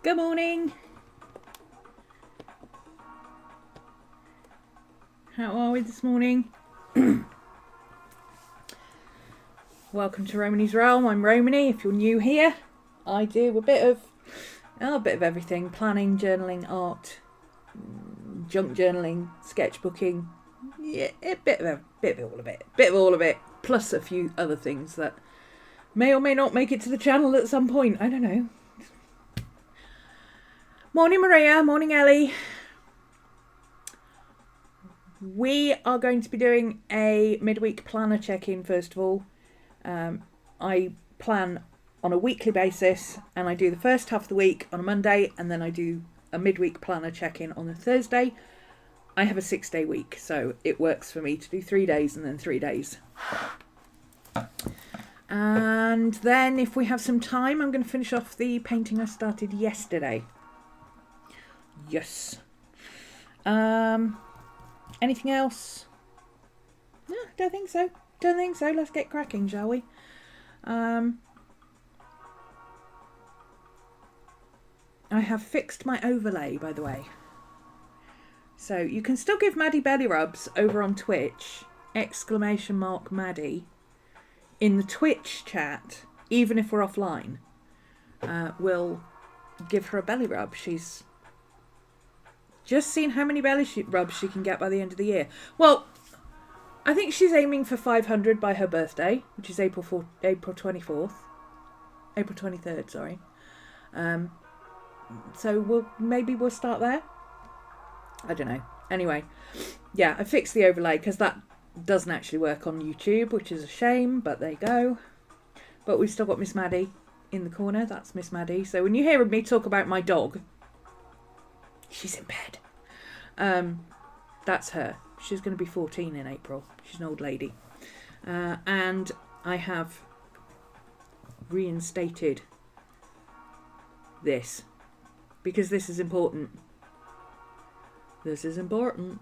Good morning. How are we this morning? Welcome to RhomanysRealm. I'm Romany. If you're new here, I do a bit of everything: planning, journaling, art, junk journaling, sketchbooking. Yeah, a bit of all of it, plus a few other things that may or may not make it to the channel at some point. I don't know. Morning, Maria. Morning, Ellie. We are going to be doing a midweek planner check-in first of all. I plan on a weekly basis, and I do the first half of the week on a Monday, and then I do a midweek planner check-in on a Thursday. I have a 6-day week, so it works for me to do 3 days and then 3 days. And then if we have some time, I'm going to finish off the painting I started yesterday. Yes. Anything else? No, don't think so. Let's get cracking, shall we? I have fixed my overlay, by the way. So you can still give Maddie belly rubs over on Twitch, !Maddie, in the Twitch chat, even if we're offline. We'll give her a belly rub. She's just seen how many belly rubs she can get by the end of the year. Well, I think she's aiming for 500 by her birthday, which is April 23rd, sorry. So we'll start there. I don't know. Anyway, yeah, I fixed the overlay because that doesn't actually work on YouTube, which is a shame, but there you go. But we've still got Miss Maddie in the corner. That's Miss Maddie. So when you hear me talk about my dog, she's in bed. That's her. She's going to be 14 in April. She's an old lady. And I have reinstated this because this is important. This is important.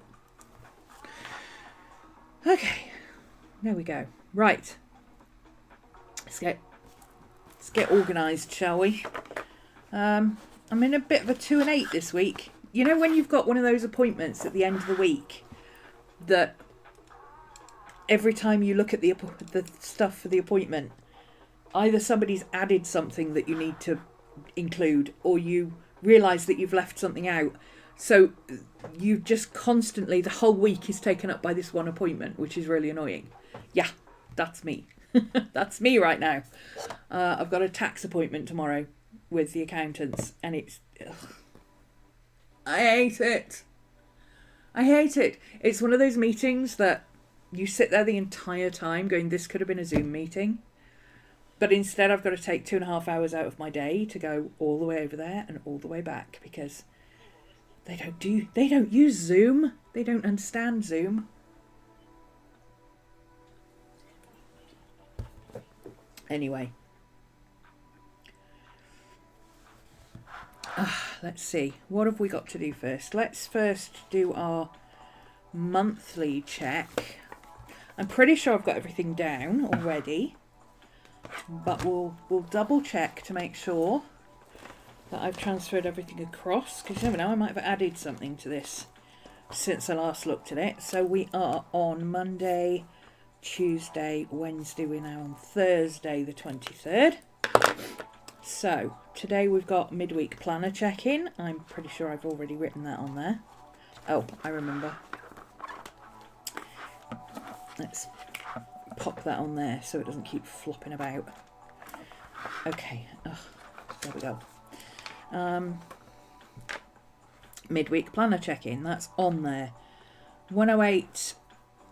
Okay, there we go. Right. Let's get organised, shall we? I'm in a bit of a 2 and 8 this week. You know when you've got one of those appointments at the end of the week that every time you look at the stuff for the appointment, either somebody's added something that you need to include, or you realise that you've left something out. So you just constantly, the whole week is taken up by this one appointment, which is really annoying. Yeah, that's me. That's me right now. I've got a tax appointment tomorrow with the accountants, and it's... I hate it. It's one of those meetings that you sit there the entire time going, this could have been a Zoom meeting. But instead I've got to take 2.5 hours out of my day to go all the way over there and all the way back because they don't use Zoom. They don't understand Zoom. Anyway. Let's see. What have we got to do first? Let's first do our monthly check. I'm pretty sure I've got everything down already, but we'll double check to make sure that I've transferred everything across, because you never know, I might have added something to this since I last looked at it. So we are on Monday, Tuesday, Wednesday. We're now on Thursday the 23rd. So today we've got midweek planner check-in. I'm pretty sure I've already written that on there. Oh, I remember. Let's pop that on there so it doesn't keep flopping about. Okay, there we go. Midweek planner check-in, that's on there. 108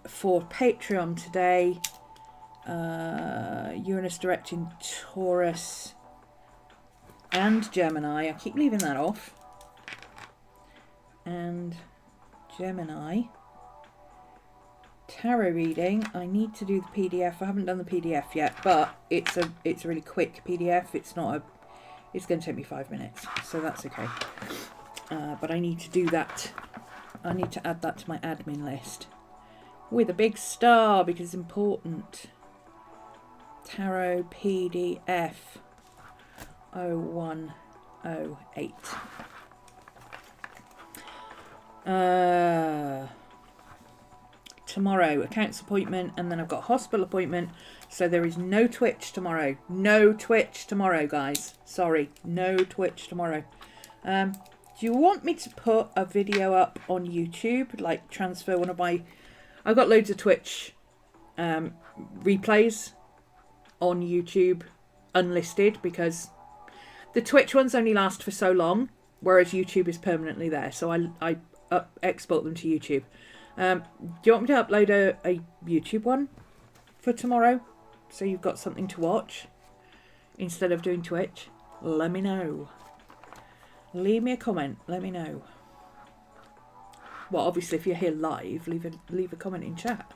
for Patreon today. Uranus direct in Taurus and Gemini. I keep leaving that off. And Gemini. Tarot reading. I need to do the PDF. I haven't done the PDF yet, but it's a really quick PDF. It's going to take me 5 minutes, so that's okay. But I need to do that. I need to add that to my admin list with a big star because it's important. Tarot PDF 01 8. Tomorrow, accounts appointment, and then I've got hospital appointment. So there is no Twitch tomorrow. No Twitch tomorrow, guys. Sorry, no Twitch tomorrow. Do you want me to put a video up on YouTube? Like transfer one of my... I've got loads of Twitch replays on YouTube unlisted because the Twitch ones only last for so long, whereas YouTube is permanently there. So I export them to YouTube. Do you want me to upload a YouTube one for tomorrow? So you've got something to watch instead of doing Twitch? Let me know. Leave me a comment. Let me know. Well, obviously, if you're here live, leave a comment in chat.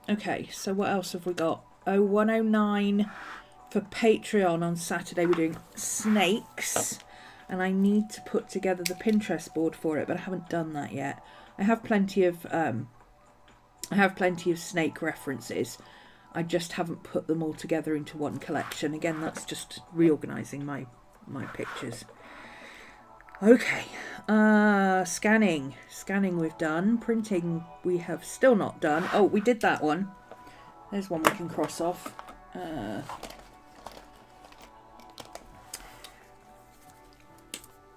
Okay, so what else have we got? 109 for Patreon on Saturday. We're doing snakes. And I need to put together the Pinterest board for it, but I haven't done that yet. I have plenty of snake references. I just haven't put them all together into one collection. Again, that's just reorganising my pictures. Okay, scanning we've done. Printing we have still not done. Oh, we did that one. There's one we can cross off.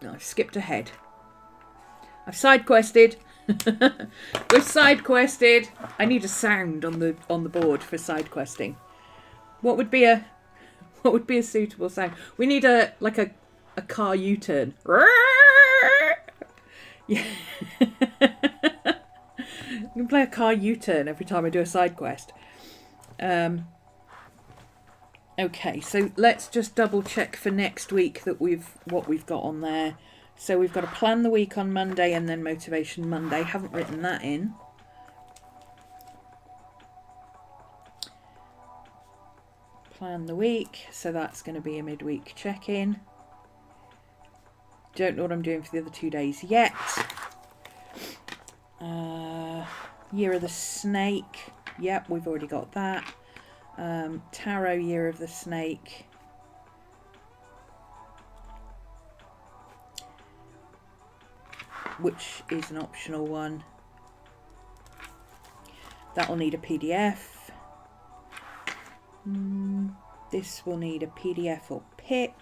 No, I've skipped ahead. I've side quested. We've side quested. I need a sound on the board for side questing. What would be a suitable sound? We need a car U-turn. Yeah. You can play a car U-turn every time I do a side quest. Okay, so let's just double check for next week that what we've got on there. So we've got to plan the week on Monday and then Motivation Monday. Haven't written that in. Plan the week. So that's going to be a midweek check-in. Don't know what I'm doing for the other 2 days yet. Year of the Snake. Yep, we've already got that. Tarot Year of the Snake. Which is an optional one. That'll need a PDF. This will need a PDF or pic.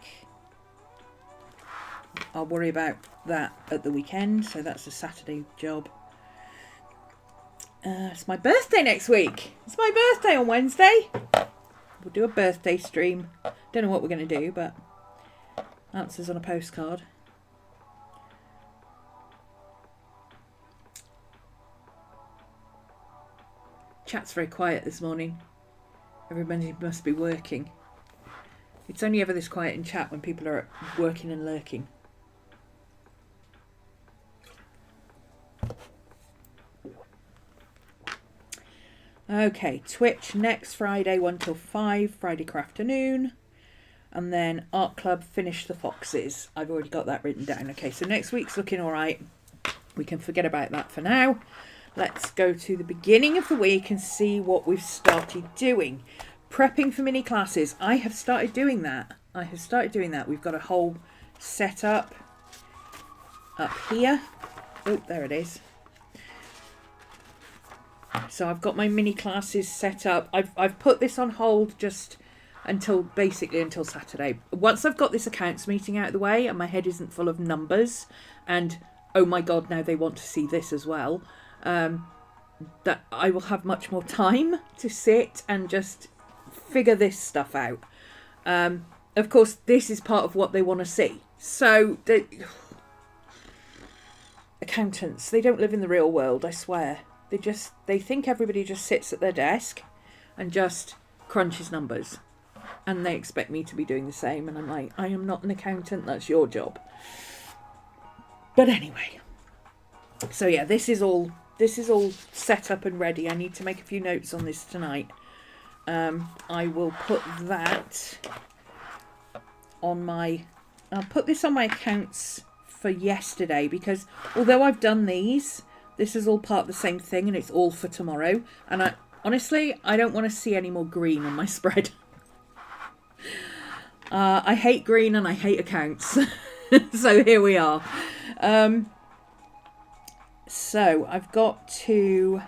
I'll worry about that at the weekend, so that's a Saturday job. It's my birthday next week. It's my birthday on Wednesday. We'll do a birthday stream. Don't know what we're going to do, but answers on a postcard. Chat's very quiet this morning. Everybody must be working. It's only ever this quiet in chat when people are working and lurking. Okay, Twitch next Friday 1 till 5, Friday afternoon. And then Art Club, Finish the Foxes. I've already got that written down. Okay, so next week's looking all right. We can forget about that for now. Let's go to the beginning of the week and see what we've started doing. Prepping for mini classes. I have started doing that. We've got a whole setup up here. Oh, there it is. So I've got my mini classes set up. I've put this on hold just until Saturday. Once I've got this accounts meeting out of the way and my head isn't full of numbers and oh my god, now they want to see this as well. That I will have much more time to sit and just figure this stuff out. Of course, this is part of what they want to see. So, accountants, they don't live in the real world, I swear. They think everybody just sits at their desk and just crunches numbers. And they expect me to be doing the same. And I'm like, I am not an accountant, that's your job. But anyway. So yeah, this is all set up and ready. I need to make a few notes on this tonight. I will put that on I'll put this on my accounts for yesterday because although I've done these, this is all part of the same thing and it's all for tomorrow. And honestly, I don't want to see any more green on my spread. I hate green and I hate accounts. So here we are. So I've got two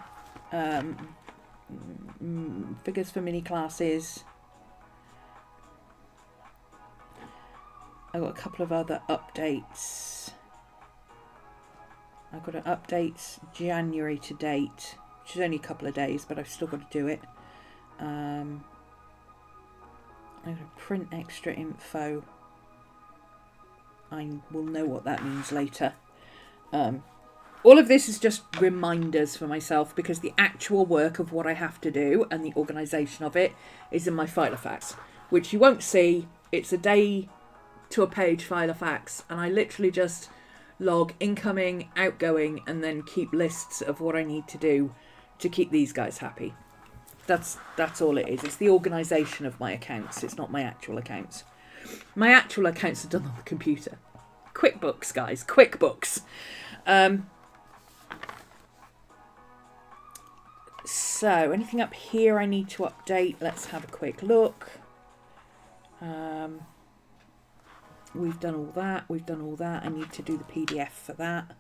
figures for mini classes. I've got a couple of other updates. I've got an update January to date, which is only a couple of days, but I've still got to do it. I'm going to print extra info. I will know what that means later. All of this is just reminders for myself, because the actual work of what I have to do and the organisation of it is in my Filofax, which you won't see. It's a day to a page Filofax, and I literally just log incoming, outgoing, and then keep lists of what I need to do to keep these guys happy. That's all it is. It's the organisation of my accounts. It's not my actual accounts. My actual accounts are done on the computer. QuickBooks, guys. QuickBooks. So, anything up here I need to update? Let's have a quick look. We've done all that. We've done all that. I need to do the PDF for that.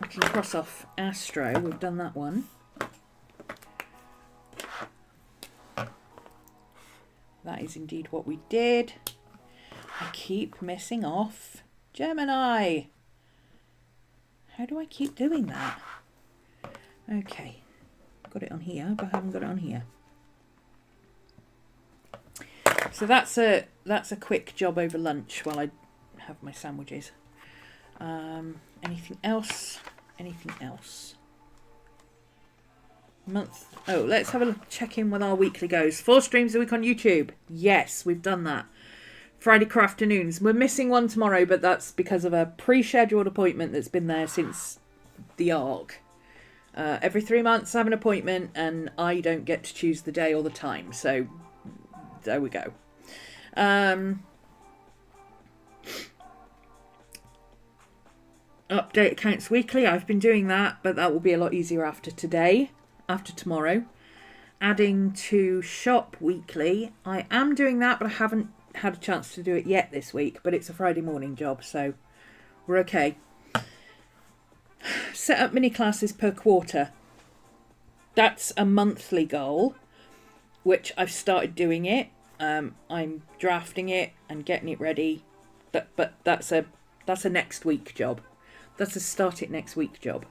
We can cross off Astro. We've done that one. That is indeed what we did. I keep missing off Gemini. How do I keep doing that? Okay. Got it on here, but I haven't got it on here. So that's a quick job over lunch while I have my sandwiches. Anything else? Anything else? Month. Oh, let's have a check in with our weekly goes. 4 streams a week on YouTube. Yes, we've done that. Friday afternoons. We're missing one tomorrow, but that's because of a pre-scheduled appointment that's been there since the ARC. Every 3 months I have an appointment and I don't get to choose the day or the time. So there we go. Update accounts weekly. I've been doing that, but that will be a lot easier after today, after tomorrow. Adding to shop weekly. I am doing that, but I haven't had a chance to do it yet this week, but it's a Friday morning job, so we're okay. Set up mini classes per quarter. That's a monthly goal, which I've started doing it. I'm drafting it and getting it ready, but that's a next week job. That's a start it next week job.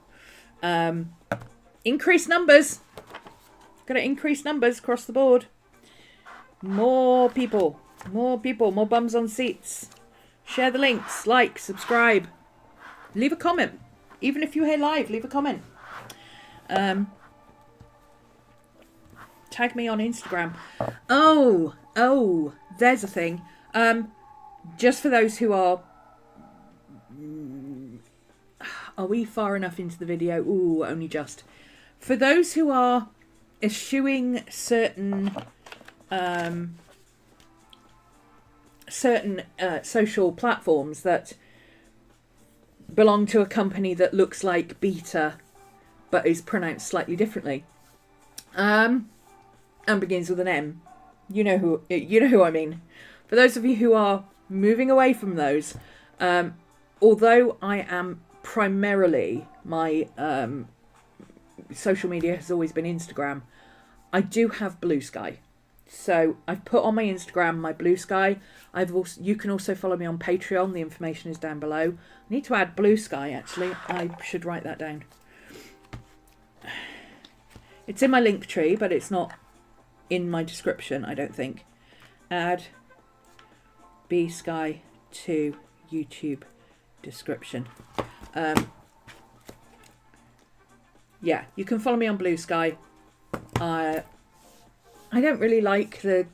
Increase numbers. Got to increase numbers across the board. More people, more bums on seats. Share the links, like, subscribe, leave a comment. Even if you're here live, leave a comment. Tag me on Instagram. Oh, there's a thing. Just for those who are we far enough into the video? Ooh, only just. For those who are eschewing certain social platforms that belong to a company that looks like Beta but is pronounced slightly differently, and begins with an M. You know who I mean. For those of you who are moving away from those, although I am primarily, my social media has always been Instagram, I do have Blue Sky. So I've put on my Instagram my Blue Sky. You can also follow me on Patreon. The information is down below. I need to add Blue Sky, actually. I should write that down. It's in my link tree, but it's not in my description, I don't think. Add B Sky to YouTube description. Yeah, you can follow me on Blue Sky. I don't really like the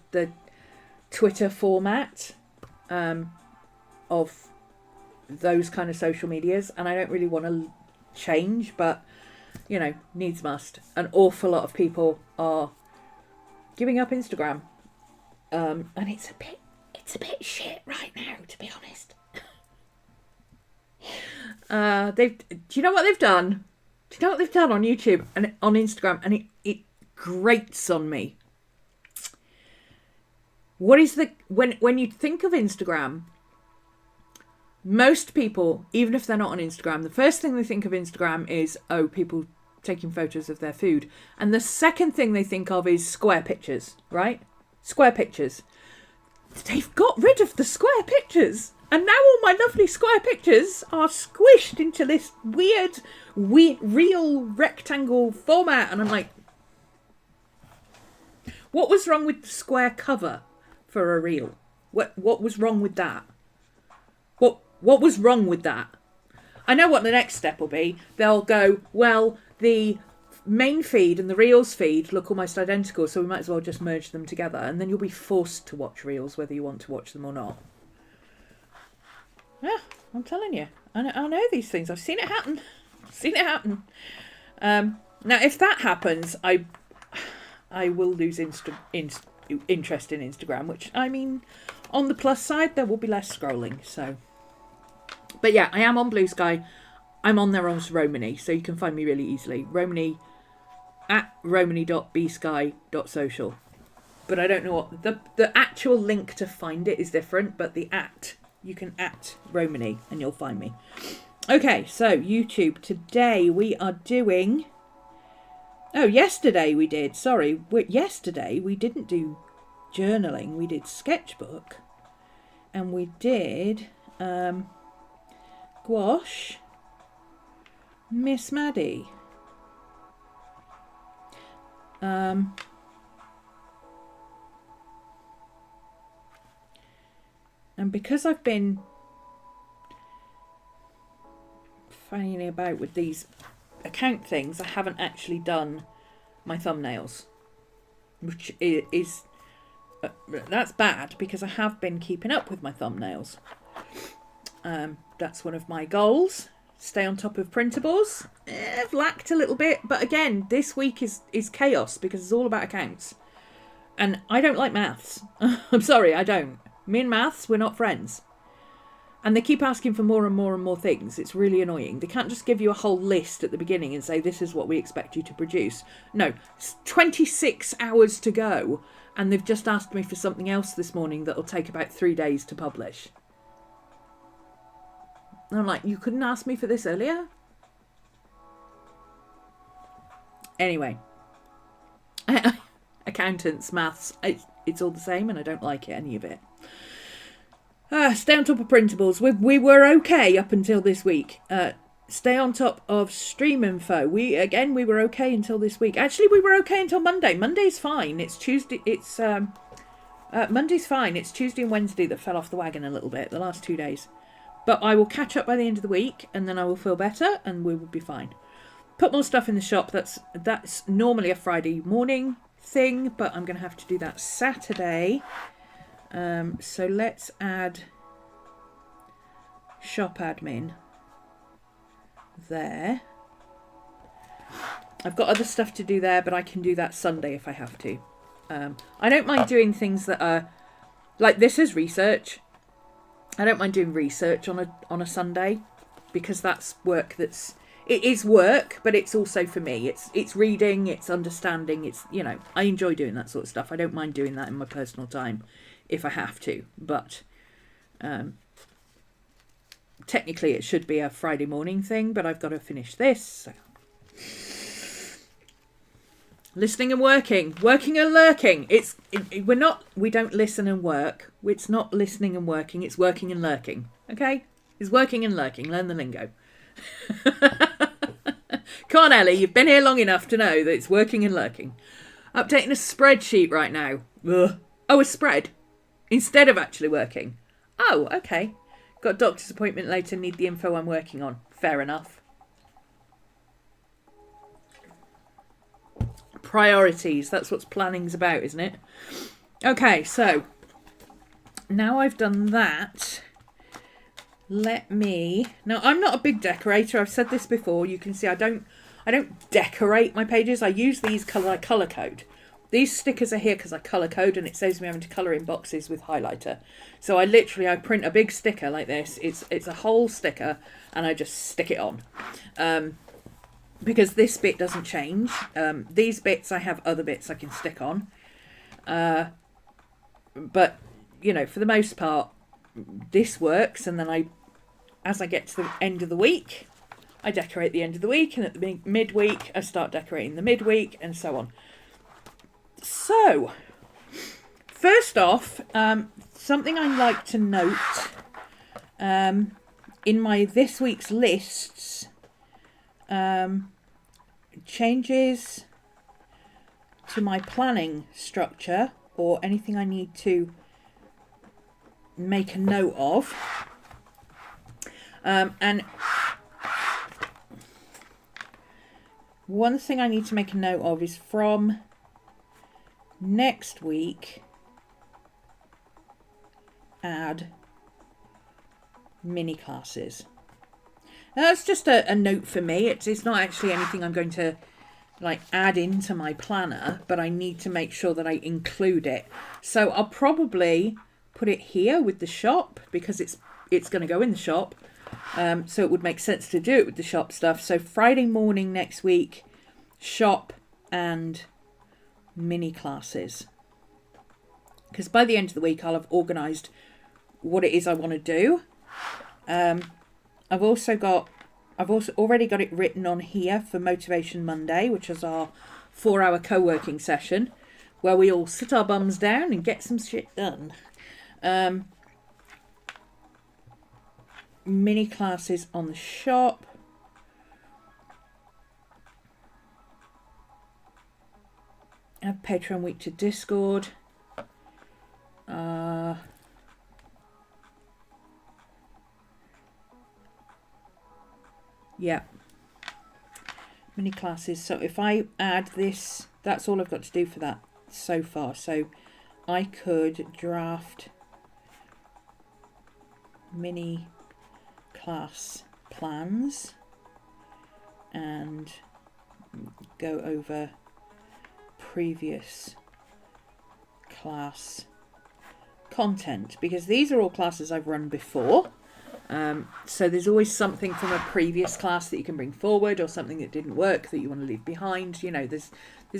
Twitter format of those kind of social medias, and I don't really want to change, but you know, needs must. An awful lot of people are giving up Instagram, and it's a bit shit right now, to be honest. Do you know what they've done? Do you know what they've done on YouTube and on Instagram? And it grates on me. what is the, when you think of Instagram, most people, even if they're not on Instagram, the first thing they think of Instagram is, oh, people taking photos of their food. And the second thing they think of is square pictures, right? Square pictures. They've got rid of the square pictures. And now all my lovely square pictures are squished into this weird real rectangle format. And I'm like, what was wrong with the square cover for a reel? What was wrong with that? What was wrong with that? I know what the next step will be. They'll go, well, the main feed and the Reels feed look almost identical, so we might as well just merge them together. And then you'll be forced to watch Reels whether you want to watch them or not. Yeah, I'm telling you. I know these things. I've seen it happen. Now, if that happens, I will lose interest in Instagram, which, I mean, on the plus side, there will be less scrolling, so... But yeah, I am on Blue Sky. I'm on there as Romany, so you can find me really easily. Romany at romany.bsky.social. But I don't know what... The actual link to find it is different, but the at, you can at Romany and you'll find me. Okay, so YouTube. Today we are doing... Oh, yesterday we did. Sorry. Yesterday we didn't do journaling. We did Sketchbook. And we did... gouache, Miss Maddie. And because I've been fanning about with these account things, I haven't actually done my thumbnails, which is that's bad because I have been keeping up with my thumbnails. That's one of my goals. Stay on top of printables. I've lacked a little bit, but again, this week is chaos because it's all about accounts. And I don't like maths. I'm sorry, I don't. Me and maths, we're not friends. And they keep asking for more and more and more things. It's really annoying. They can't just give you a whole list at the beginning and say, this is what we expect you to produce. No, it's 26 hours to go. And they've just asked me for something else this morning that'll take about 3 days to publish. And I'm like, you couldn't ask me for this earlier? Anyway. Accountants, maths, it's all the same and I don't like it, any of it. Stay on top of printables. We were okay up until this week. Stay on top of stream info. We were okay until this week. Actually, we were okay until Monday. Monday's fine. It's Tuesday. Monday's fine. It's Tuesday and Wednesday that fell off the wagon a little bit, the last 2 days. But I will catch up by the end of the week and then I will feel better and we will be fine. Put more stuff in the shop. That's normally a Friday morning thing, but I'm going to have to do that Saturday. So let's add shop admin there. I've got other stuff to do there, but I can do that Sunday if I have to. I don't mind doing things that are like this is research. I don't mind doing research on a Sunday because that's work it is work, but it's also for me. It's reading, it's understanding, it's, you know, I enjoy doing that sort of stuff. I don't mind doing that in my personal time if I have to, but technically it should be a Friday morning thing, but I've got to finish this. So. Listening and working and lurking. We don't listen and work. It's not listening and working. It's working and lurking. Okay? It's working and lurking. Learn the lingo. Come on, Ellie. You've been here long enough to know that it's working and lurking. Updating a spreadsheet right now. Ugh. Oh, a spread. Instead of actually working. Oh, okay. Got a doctor's appointment later. Need the info I'm working on. Fair enough. Priorities. That's what planning's about, isn't it? Okay, so now I've done that, now I'm not a big decorator. I've said this before. You can see I don't decorate my pages. I use these color code. These stickers are here because I colour code and it saves me having to colour in boxes with highlighter. So I print a big sticker like this. It's a whole sticker and I just stick it on. Because this bit doesn't change. These bits, I have other bits I can stick on. but, you know, for the most part, this works. And then as I get to the end of the week, I decorate the end of the week, and at the midweek, I start decorating the midweek, and so on. So, first off, something I like to note in my this week's lists, changes to my planning structure, or anything I need to make a note of. And one thing I need to make a note of is from next week, add mini classes. Now, that's just a note for me. It's not actually anything I'm going to like add into my planner, but I need to make sure that I include it. So I'll probably put it here with the shop, because it's going to go in the shop. So it would make sense to do it with the shop stuff. So Friday morning next week, shop and mini classes. Because by the end of the week, I'll have organised what it is I want to do. I've also already got it written on here for Motivation Monday, which is our 4-hour co-working session, where we all sit our bums down and get some shit done. Mini classes on the shop. Add Patreon week to Discord. Yeah. Mini classes. So if I add this, that's all I've got to do for that so far. So I could draft mini class plans and go over previous class content, because these are all classes I've run before. So there's always something from a previous class that you can bring forward, or something that didn't work that you want to leave behind. You know, there's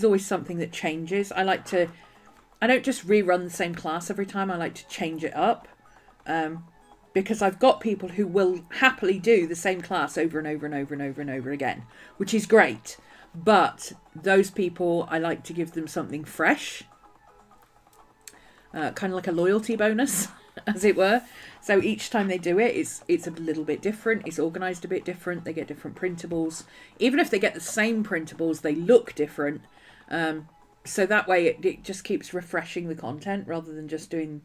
always something that changes. I don't just rerun the same class every time. I like to change it up, because I've got people who will happily do the same class over and over and over and over and over again, which is great. But those people, I like to give them something fresh, kind of like a loyalty bonus, as it were. So each time they do it, it's a little bit different. It's organised a bit different. They get different printables. Even if they get the same printables, they look different. So that way it just keeps refreshing the content, rather than just doing,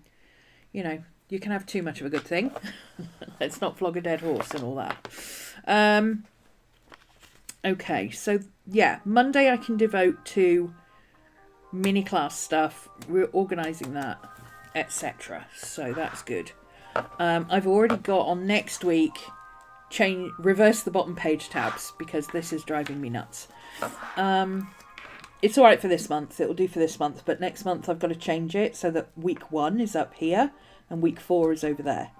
you know, you can have too much of a good thing. Let's not flog a dead horse and all that. Okay, so yeah, Monday I can devote to mini class stuff. We're organising that, etc. So that's good. I've already got on next week, reverse the bottom page tabs, because this is driving me nuts. It's all right for this month. It'll do for this month. But next month I've got to change it so that week 1 is up here and week 4 is over there.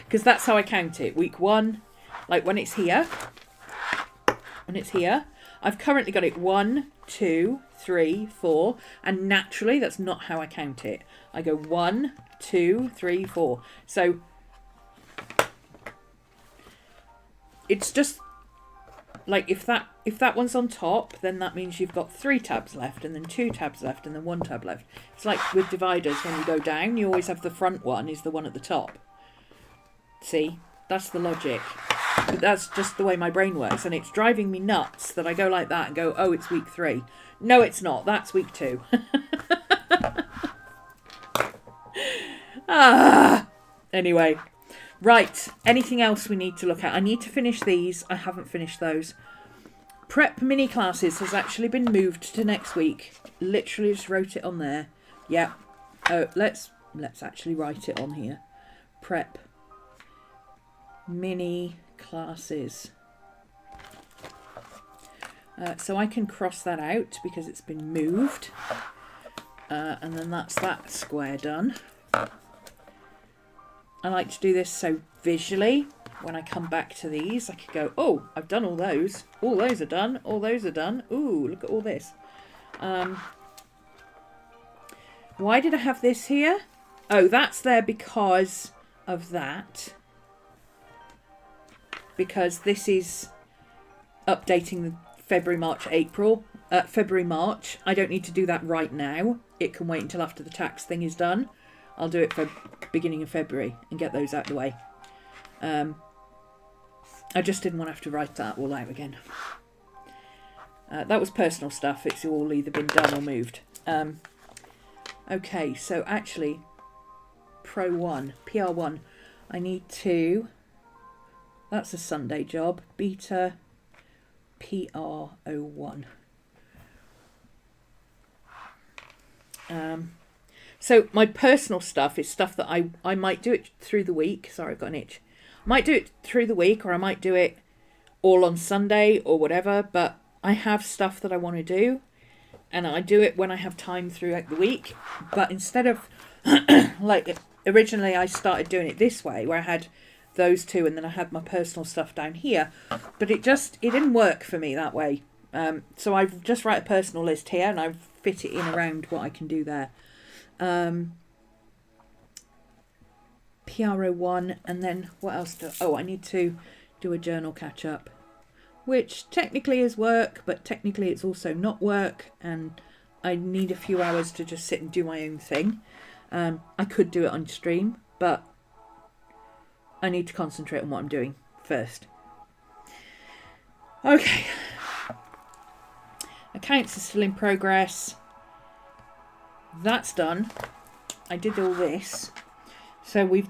Because that's how I count it. Week 1, like when it's here, I've currently got it 1, 2, 3, 4. And naturally, that's not how I count it. I go 1, 2, 3, 4. So it's just like if that one's on top, then that means you've got 3 tabs left, and then 2 tabs left, and then 1 tab left. It's like with dividers, when you go down, you always have the front one is the one at the top. See, that's the logic. But that's just the way my brain works, and it's driving me nuts that I go like that and go, oh, it's week 3. No, it's not. That's week 2. Anyway. Right, anything else we need to look at? I need to finish these. I haven't finished those. Prep mini classes has actually been moved to next week. Literally just wrote it on there. Yeah. Oh, let's actually write it on here. Prep mini classes. So I can cross that out because it's been moved. And then that's that square done. I like to do this so visually, when I come back to these, I could go, oh, I've done all those. All those are done. All those are done. Ooh, look at all this. Why did I have this here? Oh, that's there because of that. Because this is updating the February, March, April. February, March. I don't need to do that right now. It can wait until after the tax thing is done. I'll do it for beginning of February and get those out of the way. I just didn't want to have to write that all out again. That was personal stuff. It's all either been done or moved. Okay, so actually, Pro1, PR1, I need to... That's a Sunday job. Beta PR01. So my personal stuff is stuff that I might do it through the week. Sorry, I've got an itch. I might do it through the week, or I might do it all on Sunday or whatever. But I have stuff that I want to do, and I do it when I have time throughout the week. But instead of like originally, I started doing it this way, where I had those two, and then I had my personal stuff down here. But it didn't work for me that way. So I've just write a personal list here, and I've fit it in around what I can do there. PRO1, and then what else I need to do a journal catch up, which technically is work, but technically it's also not work, and I need a few hours to just sit and do my own thing. I could do it on stream, but I need to concentrate on what I'm doing first. Okay. Accounts are still in progress. That's done. I did all this. So we've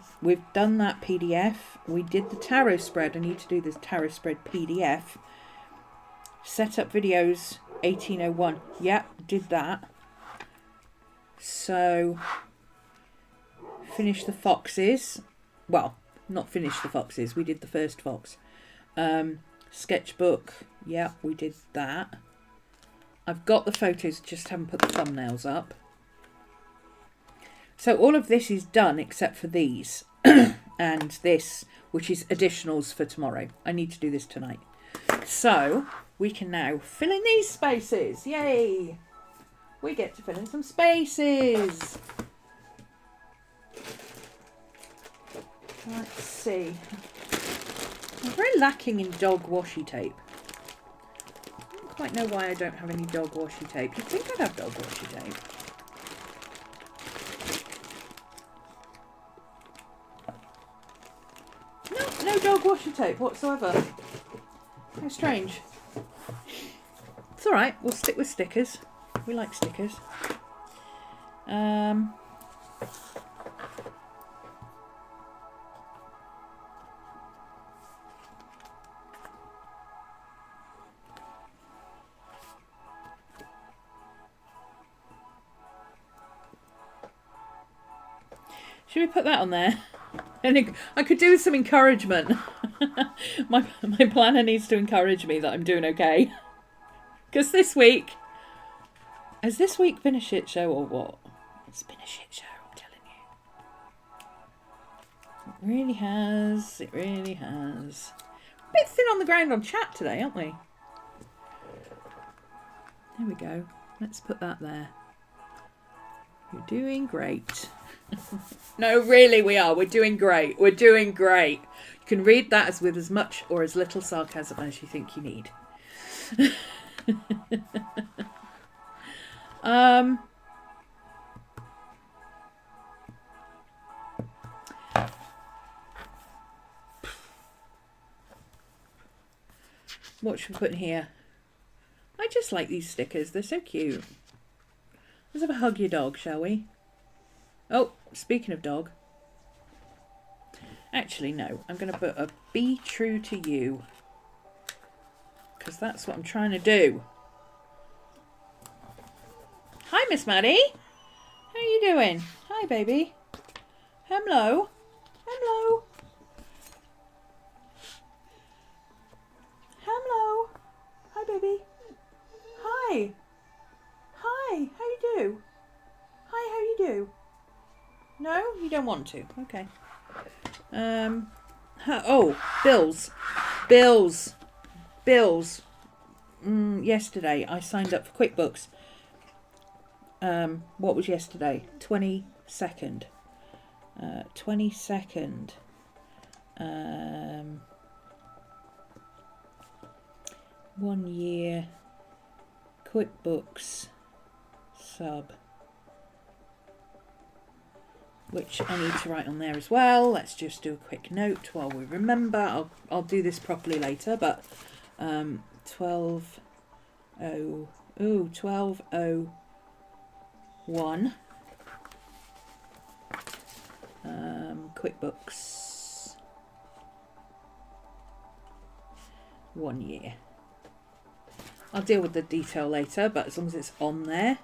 done that PDF. We did the tarot spread. I need to do this tarot spread PDF. Set up videos 1801. Yep, did that. So finish the foxes. Well, not finish the foxes. We did the first fox. Sketchbook. Yeah, we did that. I've got the photos, just haven't put the thumbnails up. So all of this is done except for these and this, which is additionals for tomorrow. I need to do this tonight. So we can now fill in these spaces. Yay! We get to fill in some spaces. Let's see. I'm very lacking in dog washi tape. I don't quite know why I don't have any dog washi tape. You'd think I'd have dog washi tape. No dog washi tape whatsoever. How strange. It's alright, we'll stick with stickers. We like stickers. Should we put that on there? And I could do with some encouragement. my planner needs to encourage me that I'm doing okay. Because this week... Has this week been a shit show or what? It's been a shit show, I'm telling you. It really has. It really has. A bit thin on the ground on chat today, aren't we? There we go. Let's put that there. You're doing great. No, really we are. We're doing great. We're doing great. You can read that as with as much or as little sarcasm as you think you need. What should we put in here? I just like these stickers. They're so cute. Let's have a hug your dog, shall we? Oh, speaking of dog. Actually, no. I'm going to put a be true to you. Because that's what I'm trying to do. Hi, Miss Maddie. How are you doing? Hi, baby. Hello. Hello. Hello. Hi, baby. Hi. Hi. How you do? Hi, how you do? No, you don't want to. Okay. Oh, bills. Yesterday I signed up for QuickBooks. what was yesterday? 22nd. 22nd. 1 year QuickBooks sub, which I need to write on there as well. Let's just do a quick note while we remember. I'll do this properly later, but 1201 QuickBooks 1 year. I'll deal with the detail later, but as long as it's on there.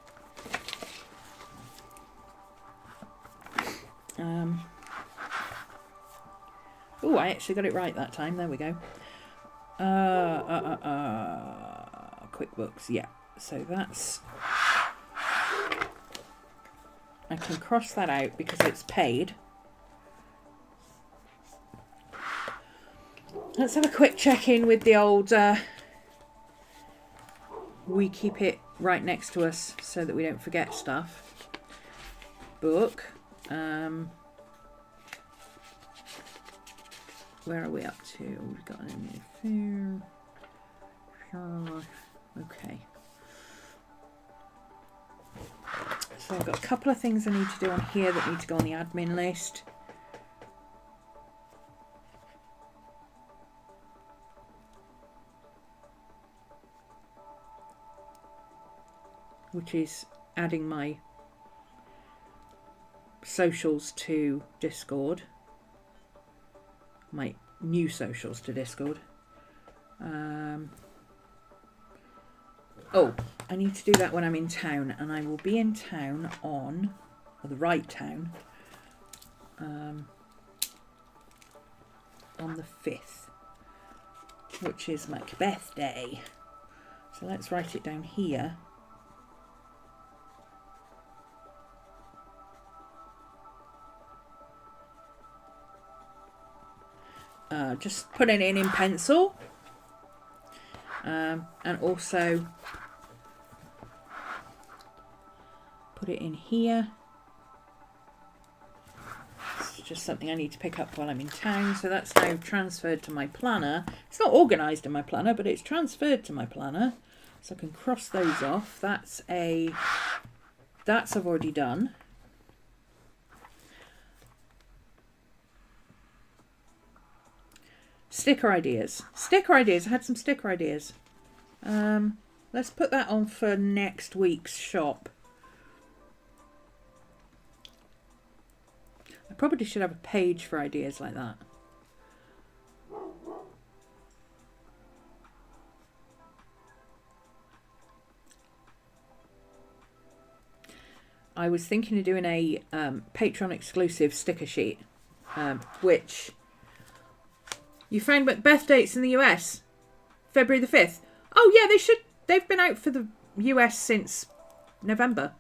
Oh, I actually got it right that time. There we go. QuickBooks, yeah. So that's... I can cross that out because it's paid. Let's have a quick check-in with the old... we keep it right next to us so that we don't forget stuff. Book. Where are we up to? We've got anything here. Okay. So I've got a couple of things I need to do on here that need to go on the admin list. Which is adding my socials to Discord. My new socials to Discord. Oh, I need to do that when I'm in town, and I will be in town on, or the right town, on the 5th, which is Macbeth Day. So let's write it down here. Just put it in pencil, and also put it in here. It's just something I need to pick up while I'm in town, so that's now transferred to my planner. It's not organised in my planner, but it's transferred to my planner, so I can cross those off. That's I've already done. Sticker ideas. Sticker ideas. I had some sticker ideas. Let's put that on for next week's shop. I probably should have a page for ideas like that. I was thinking of doing a Patreon exclusive sticker sheet, which... You found Macbeth dates in the US? February the 5th. Oh yeah, they've been out for the US since November.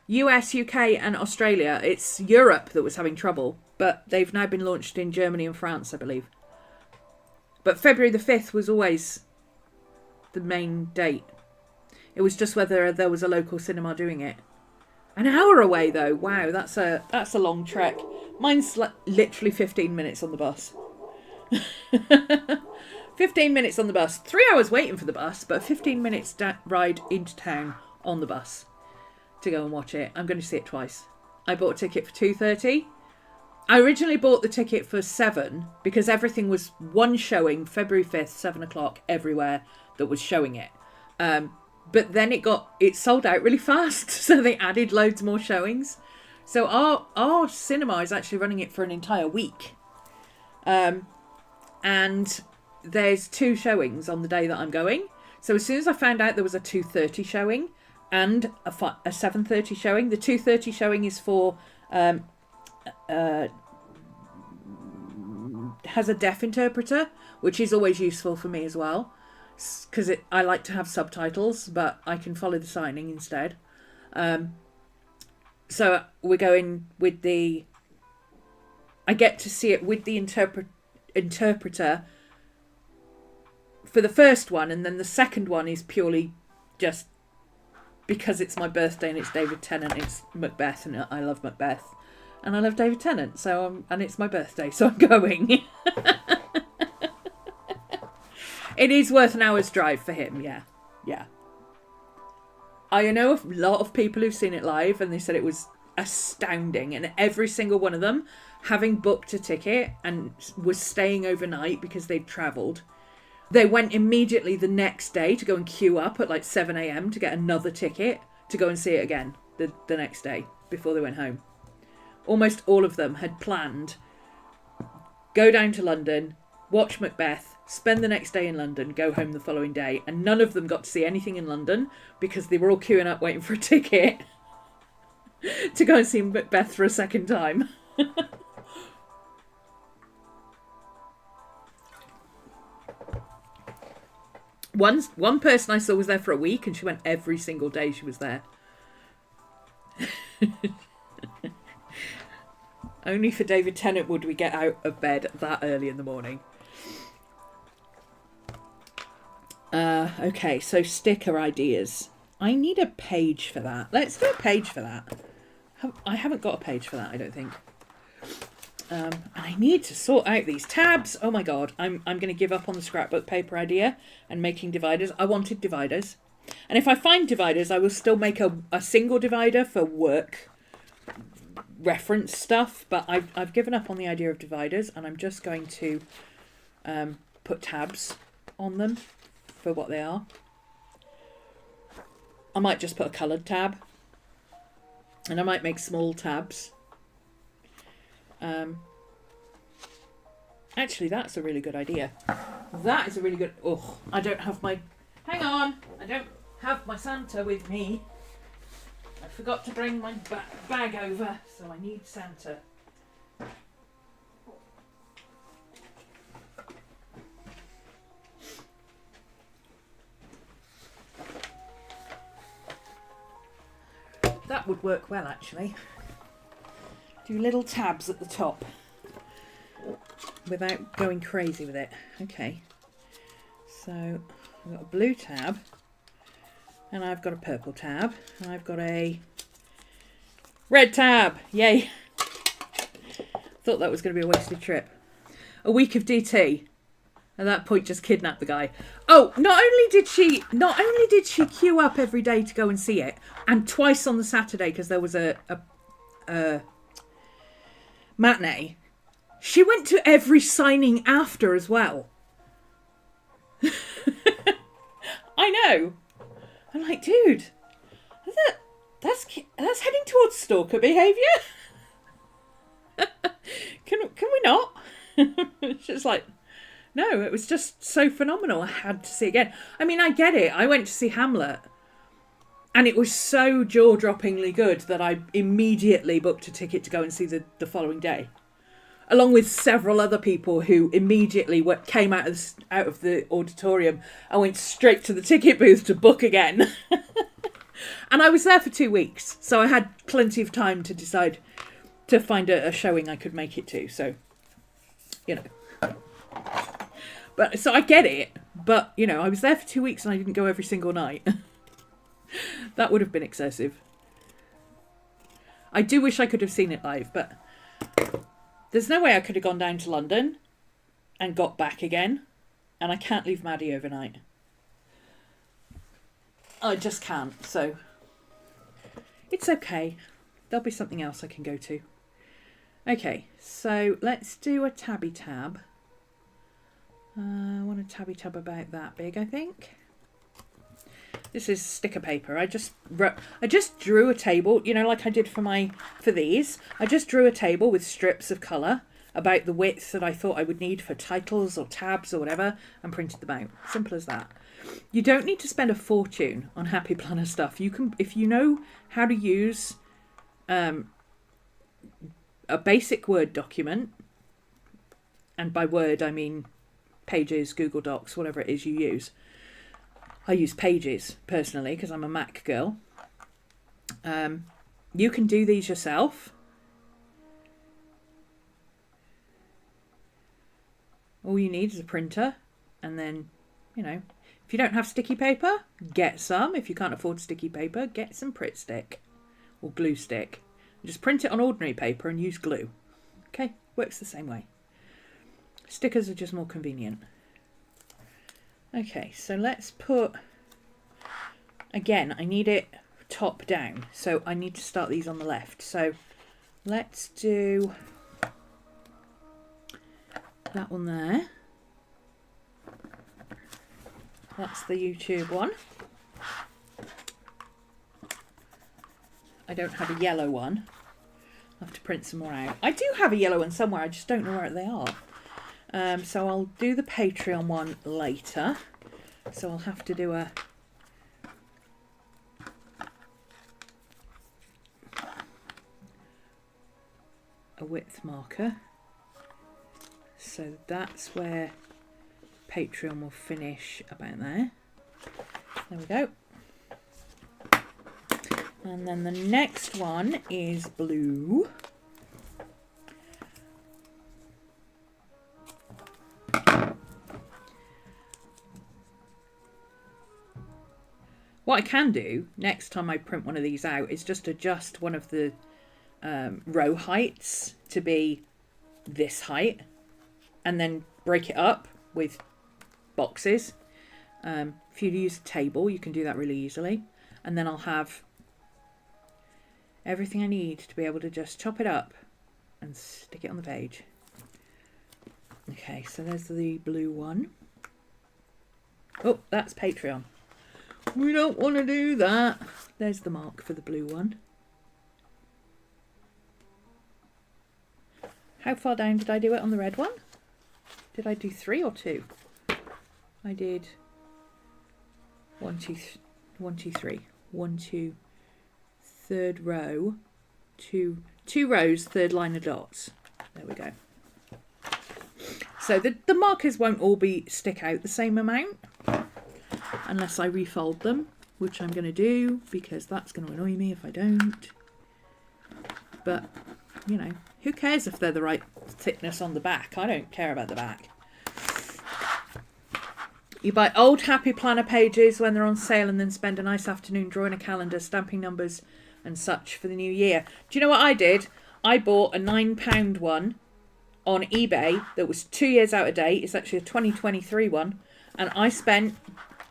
US, UK and Australia. It's Europe that was having trouble, but they've now been launched in Germany and France, I believe. But February the 5th was always the main date. It was just whether there was a local cinema doing it. An hour away though. Wow, that's a long trek. Mine's literally 15 minutes on the bus. 15 minutes on the bus. 3 hours waiting for the bus, but 15 minutes ride into town on the bus to go and watch it. I'm going to see it twice. I bought a ticket for 2:30. I originally bought the ticket for 7 because everything was one showing, February 5th, 7 o'clock everywhere that was showing it. But then it sold out really fast, so they added loads more showings. So our cinema is actually running it for an entire week. And there's 2 showings on the day that I'm going. So as soon as I found out there was a 2:30 showing and a 7:30 showing, the 2:30 showing is for has a deaf interpreter, which is always useful for me as well, because I like to have subtitles, but I can follow the signing instead. So we're going with I get to see it with the interpreter for the first one, and then the second one is purely just because it's my birthday and it's David Tennant, it's Macbeth, and I love Macbeth. And I love David Tennant, so and it's my birthday, so I'm going. It is worth an hour's drive for him, yeah. Yeah. I know a lot of people who've seen it live, and they said it was astounding. And every single one of them, having booked a ticket and was staying overnight because they'd travelled, they went immediately the next day to go and queue up at like 7 a.m. to get another ticket to go and see it again the next day before they went home. Almost all of them had planned, go down to London, watch Macbeth, spend the next day in London, go home the following day. And none of them got to see anything in London because they were all queuing up waiting for a ticket to go and see Macbeth for a second time. One person I saw was there for a week, and she went every single day she was there. Only for David Tennant would we get out of bed that early in the morning. Okay, so sticker ideas. I need a page for that. Let's do a page for that. I haven't got a page for that, I don't think. And I need to sort out these tabs. Oh my god, I'm going to give up on the scrapbook paper idea and making dividers. I wanted dividers. And if I find dividers, I will still make a single divider for work reference stuff. But I've given up on the idea of dividers, and I'm just going to put tabs on them for what they are. I might just put a coloured tab. And I might make small tabs. Actually, that's a really good idea. That is a really good... Oh, I don't have my... Hang on! I don't have my Santa with me. I forgot to bring my bag over, so I need Santa. That would work well, actually. Do little tabs at the top without going crazy with it. Okay. So I've got a blue tab, and I've got a purple tab, and I've got a red tab. Yay. Thought that was going to be a wasted trip. A week of DT. At that point, just kidnapped the guy. Oh, not only did she queue up every day to go and see it, and twice on the Saturday because there was a matinee, she went to every signing after as well. I know. I'm like, dude, that's heading towards stalker behaviour. Can we not? It's just like, no, it was just so phenomenal. I had to see it again. I mean, I get it. I went to see Hamlet, and it was so jaw-droppingly good that I immediately booked a ticket to go and see the following day, along with several other people who immediately came out of the auditorium and went straight to the ticket booth to book again. And I was there for 2 weeks, so I had plenty of time to decide to find a showing I could make it to. So, you know. But so I get it, but you know, I was there for 2 weeks and I didn't go every single night. That would have been excessive. I do wish I could have seen it live, but there's no way I could have gone down to London and got back again, and I can't leave Maddie overnight. I just can't, so it's okay. There'll be something else I can go to. Okay, so let's do a tabby tab. I want a tabby tab about that big, I think. This is sticker paper. I just drew a table, you know, like I did for these. I just drew a table with strips of colour about the width that I thought I would need for titles or tabs or whatever, and printed them out. Simple as that. You don't need to spend a fortune on Happy Planner stuff. You can, if you know how to use a basic Word document, and by Word I mean Pages, Google Docs, whatever it is you use. I use Pages personally because I'm a Mac girl. You can do these yourself. All you need is a printer, and then, you know, If you don't have sticky paper, get some. If you can't afford sticky paper, get some Pritt stick or glue stick. Just print it on ordinary paper and use glue. Okay, works the same way. Stickers are just more convenient. Okay, so let's put, again, I need it top down, so I need to start these on the left. So let's do that one there. That's the YouTube one. I don't have a yellow one. I'll have to print some more out. I do have a yellow one somewhere, I just don't know where they are. So I'll do the Patreon one later. So I'll have to do a width marker. So that's where Patreon will finish about there. There we go. And then the next one is blue. What I can do next time I print one of these out is just adjust one of the row heights to be this height and then break it up with boxes. If you use a table, you can do that really easily. And then I'll have everything I need to be able to just chop it up and stick it on the page. Okay, so there's the blue one. Oh, that's Patreon. We don't want to do that. There's the mark for the blue one. How far down did I do it on the red one? Did I do 3 or 2? I did 1, 2, 3. 1, 2, third row, two rows, third line of dots. There we go. So the markers won't all stick out the same amount unless I refold them, which I'm going to do because that's going to annoy me if I don't. But, you know, who cares if they're the right thickness on the back? I don't care about the back. You buy old Happy Planner pages when they're on sale and then spend a nice afternoon drawing a calendar, stamping numbers and such for the new year. Do you know what I did? I bought a £9 one on eBay that was 2 years out of date. It's actually a 2023 one. And I spent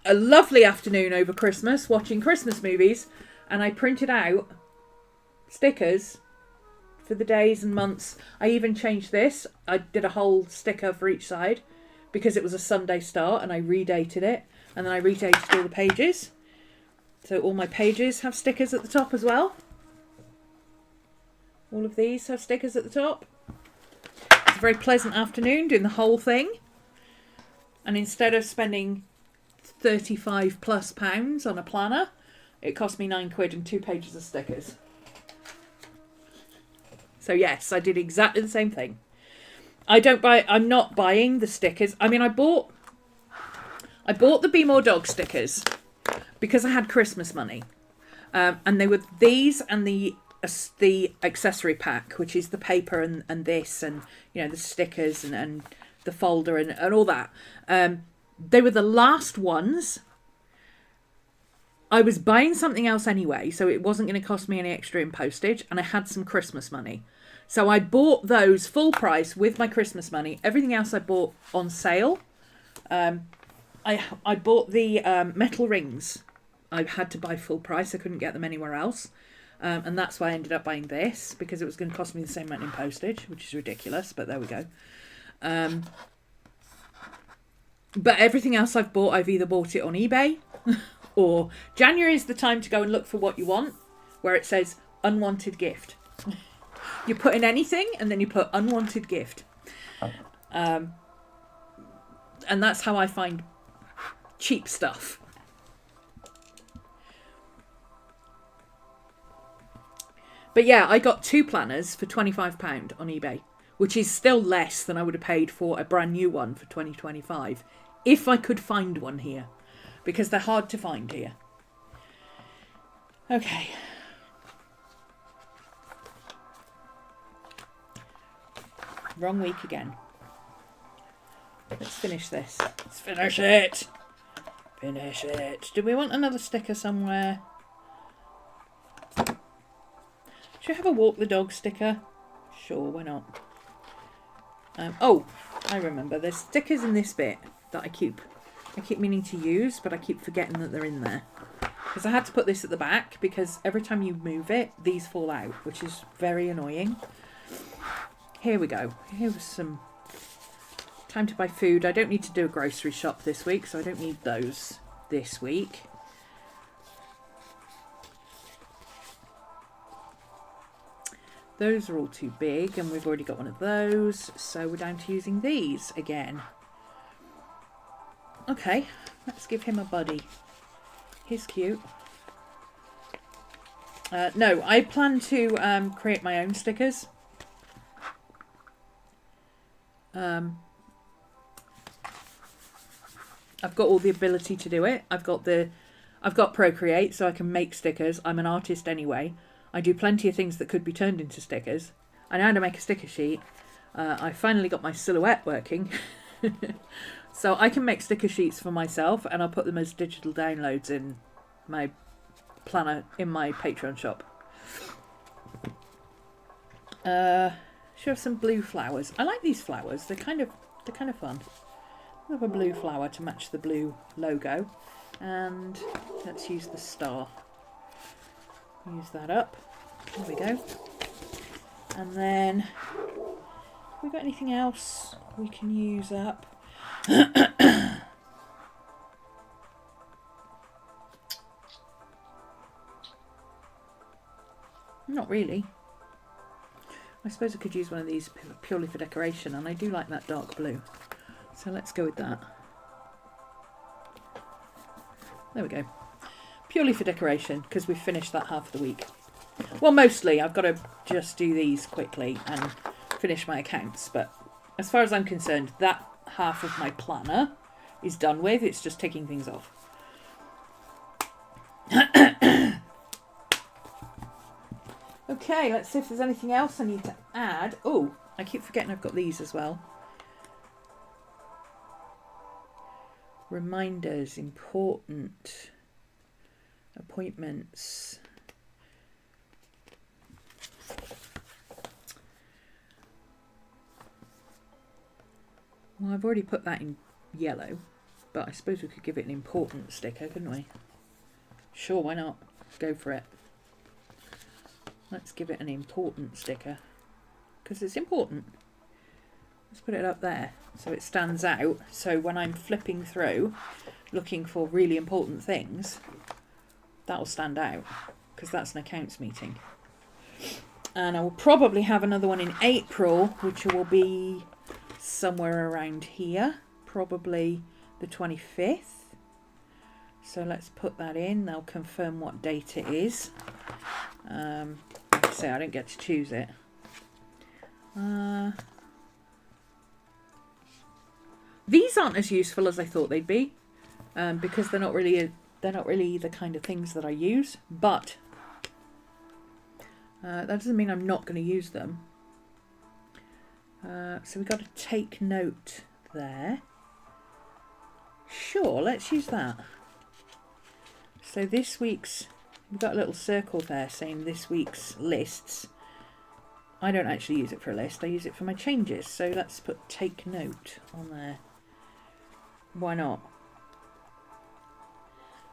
a lovely afternoon over Christmas watching Christmas movies. And I printed out stickers for the days and months. I even changed this. I did a whole sticker for each side because it was a Sunday start and I redated it. And then I redated all the pages. So all my pages have stickers at the top as well. All of these have stickers at the top. It's a very pleasant afternoon doing the whole thing. And instead of spending £35+ on a planner, it cost me £9 and 2 pages of stickers. So yes, I did exactly the same thing. I'm not buying the stickers. I mean, I bought the Be More Dog stickers because I had Christmas money. And they were these and the accessory pack, which is the paper and this and, you know, the stickers and the folder and all that. They were the last ones. I was buying something else anyway, so it wasn't going to cost me any extra in postage, and I had some Christmas money. So I bought those full price with my Christmas money. Everything else I bought on sale. I bought the metal rings. I had to buy full price. I couldn't get them anywhere else. And that's why I ended up buying this, because it was going to cost me the same amount in postage, which is ridiculous, but there we go. But everything else I've bought, I've either bought it on eBay or January is the time to go and look for what you want, where it says unwanted gift. You put in anything and then you put unwanted gift. And that's how I find cheap stuff. But yeah, I got 2 planners for £25 on eBay, which is still less than I would have paid for a brand new one for 2025, if I could find one here, because they're hard to find here. Okay. Wrong week again. Let's finish this. Let's finish it. Finish it. Do we want another sticker somewhere? Should we have a walk the dog sticker? Sure, why not? Oh, I remember. There's stickers in this bit that I keep meaning to use, but I keep forgetting that they're in there. Because I had to put this at the back, because every time you move it, these fall out, which is very annoying. Here we go. Here was some time to buy food. I don't need to do a grocery shop this week, so I don't need those this week. Those are all too big, and we've already got one of those, so we're down to using these again. Okay, let's give him a buddy. He's cute. No, I plan to create my own stickers. I've got all the ability to do it. I've got Procreate, so I can make stickers. I'm an artist anyway. I do plenty of things that could be turned into stickers. I know how to make a sticker sheet. I finally got my silhouette working. So I can make sticker sheets for myself, and I'll put them as digital downloads in my planner in my Patreon shop. Should have some blue flowers. I like these flowers. They're kind of fun. I have a blue flower to match the blue logo, and let's use the star. Use that up. There we go. And then, have we got anything else we can use up? Not really. I suppose I could use one of these purely for decoration, and I do like that dark blue. So let's go with that. There we go. Purely for decoration, because we've finished that half of the week. Well, mostly. I've got to just do these quickly and finish my accounts. But as far as I'm concerned, that half of my planner is done with. It's just taking things off. Okay, let's see if there's anything else I need to add. Oh, I keep forgetting I've got these as well. Reminders, important. Appointments. Well, I've already put that in yellow, but I suppose we could give it an important sticker, couldn't we? Sure, why not? Go for it. Let's give it an important sticker, because it's important. Let's put it up there so it stands out. So when I'm flipping through looking for really important things, that'll stand out, because that's an accounts meeting. And I will probably have another one in April, which will be somewhere around here, probably the 25th. So let's put that in. They'll confirm what date it is. Like I say, I don't get to choose it. These aren't as useful as I thought they'd be, because they're not really the kind of things that I use. But that doesn't mean I'm not going to use them. So we've got to take note there. Sure, let's use that. So this week's, we've got a little circle there saying this week's lists. I don't actually use it for a list, I use it for my changes. So let's put take note on there. Why not?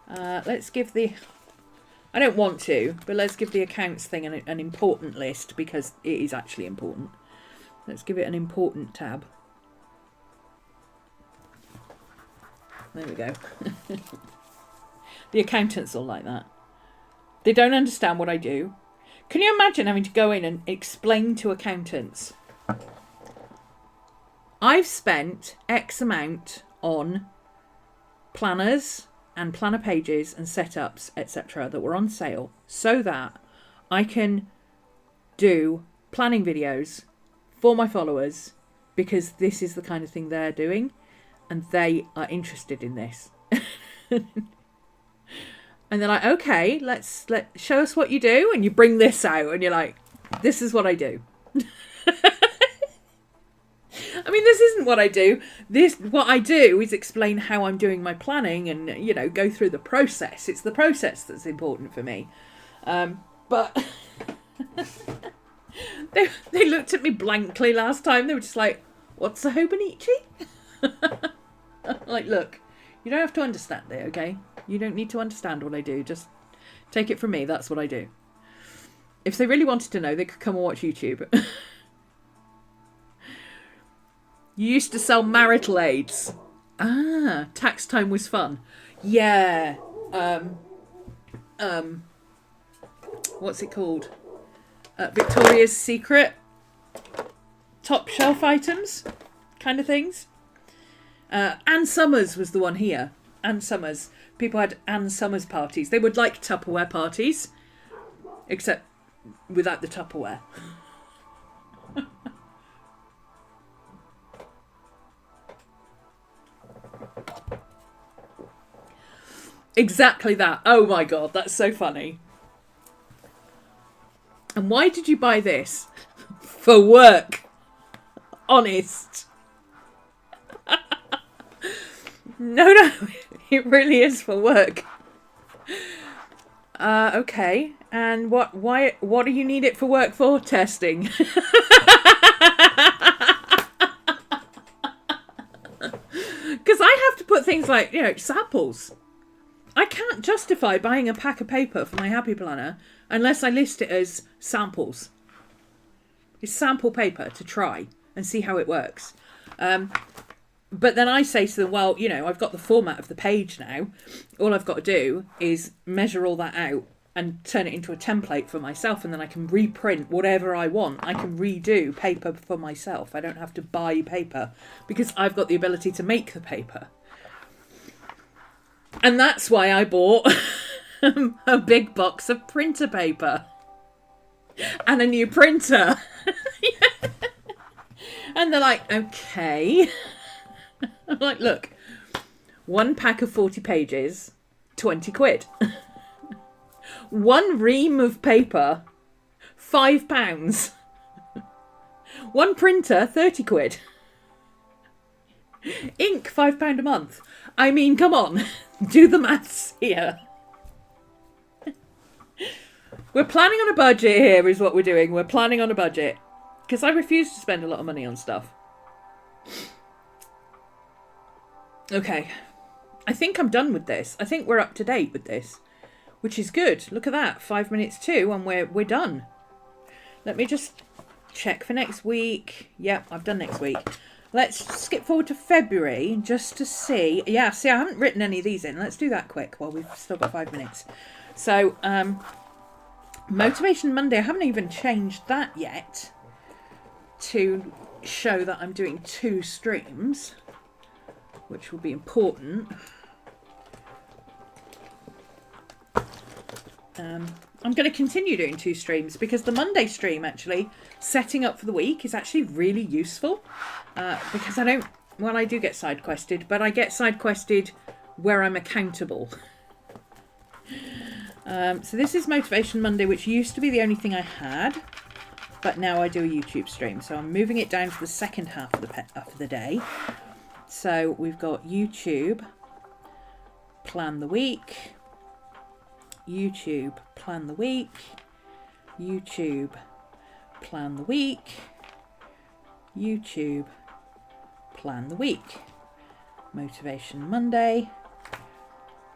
Let's give the, I don't want to, but let's give the accounts thing an important list, because it is actually important. Let's give it an important tab. There we go. The accountants will like that. They don't understand what I do. Can you imagine having to go in and explain to accountants? I've spent X amount on planners and planner pages and setups, etc., that were on sale, so that I can do planning videos for my followers, because this is the kind of thing they're doing and they are interested in this. And they're like, okay, show us what you do, and you bring this out and you're like, this is what I do. I mean, this isn't what I do. What I do is explain how I'm doing my planning and, you know, go through the process. It's the process that's important for me. But they looked at me blankly last time. They were just like, what's a Hobonichi? Like, look, you don't have to understand it, okay? You don't need to understand what I do. Just take it from me. That's what I do. If they really wanted to know, they could come and watch YouTube. You used to sell marital aids. Ah, tax time was fun. Yeah. What's it called? Victoria's Secret. Top shelf items, kind of things. Ann Summers was the one here. Ann Summers. People had Ann Summers parties. They would like Tupperware parties, except without the Tupperware. Exactly that. Oh my God, that's so funny. And why did you buy this? For work. Honest. No, it really is for work. Okay. And what do you need it for work for? Testing. Because I have to put things like, you know, samples. I can't justify buying a pack of paper for my Happy Planner unless I list it as samples. It's sample paper to try and see how it works. But then I say to them, well, you know, I've got the format of the page now. All I've got to do is measure all that out and turn it into a template for myself, and then I can reprint whatever I want. I can redo paper for myself. I don't have to buy paper because I've got the ability to make the paper. And that's why I bought a big box of printer paper and a new printer. And they're like, okay. I'm like, look, one pack of 40 pages, 20 quid. One ream of paper, £5. One printer, 30 quid. Ink, £5 a month. I mean, come on, do the maths here. We're planning on a budget here is what we're doing. We're planning on a budget. Because I refuse to spend a lot of money on stuff. Okay. I think I'm done with this. I think we're up to date with this. Which is good. Look at that. 5 minutes to and we're done. Let me just check for next week. Yep, I've done next week. Let's skip forward to February just to see. Yeah, see, I haven't written any of these in. Let's do that quick while we've still got 5 minutes. So, Motivation Monday. I haven't even changed that yet to show that I'm doing 2 streams, which will be important. I'm going to continue doing 2 streams because the Monday stream, actually, setting up for the week, is actually really useful because I do get side quested, but I get side quested where I'm accountable. So this is Motivation Monday, which used to be the only thing I had, but now I do a YouTube stream. So I'm moving it down to the second half of the day. So we've got YouTube, plan the week, YouTube, plan the week, YouTube, plan the week, YouTube, plan the week, Motivation Monday,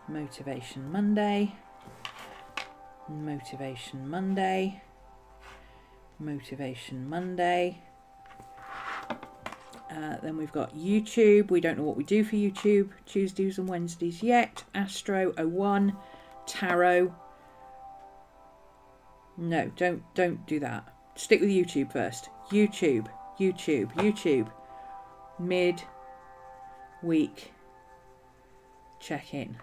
Motivation Monday, Motivation Monday, Motivation Monday. Then we've got YouTube. We don't know what we do for YouTube. Tuesdays and Wednesdays yet. Astro 01. Tarot. No, don't do that. Stick with YouTube first. YouTube. Mid-week check-in.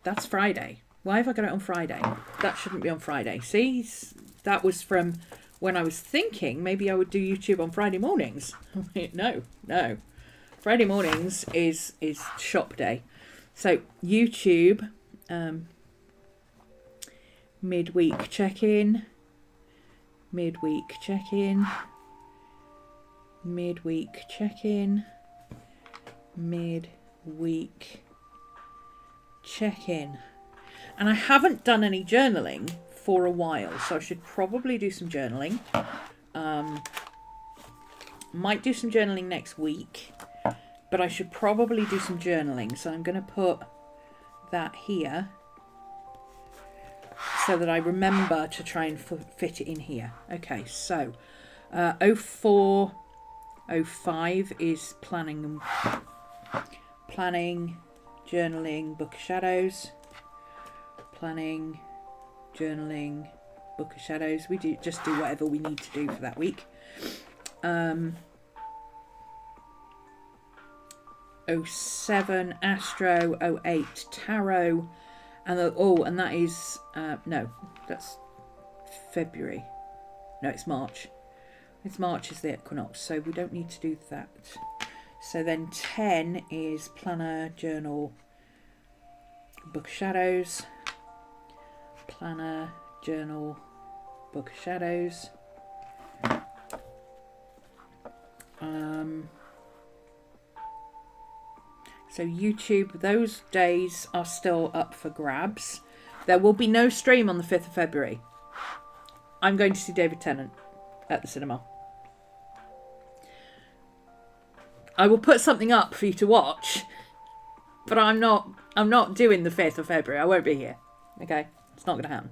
That's Friday. Why have I got it on Friday? That shouldn't be on Friday. See, that was from when I was thinking maybe I would do YouTube on Friday mornings. No. Friday mornings is shop day. So YouTube, midweek check-in, midweek check-in, midweek check-in. And I haven't done any journaling for a while, so I should probably do some journaling. Might do some journaling next week, but I should probably do some journaling. So I'm going to put that here so that I remember to try and fit it in here. Okay, so 0405 is planning, journaling, book of shadows. Planning, journaling, book of shadows. We do whatever we need to do for that week. 07 Astro, 08 Tarot, and and that is no, that's February. No, it's March. It's March is the equinox, so we don't need to do that. So then 10 is planner, journal, book of shadows. Planner, journal, book of shadows. So YouTube, those days are still up for grabs. There will be no stream on the 5th of February. I'm going to see David Tennant at the cinema. I will put something up for you to watch, but I'm not doing the 5th of February. I won't be here. Okay? It's not going to happen.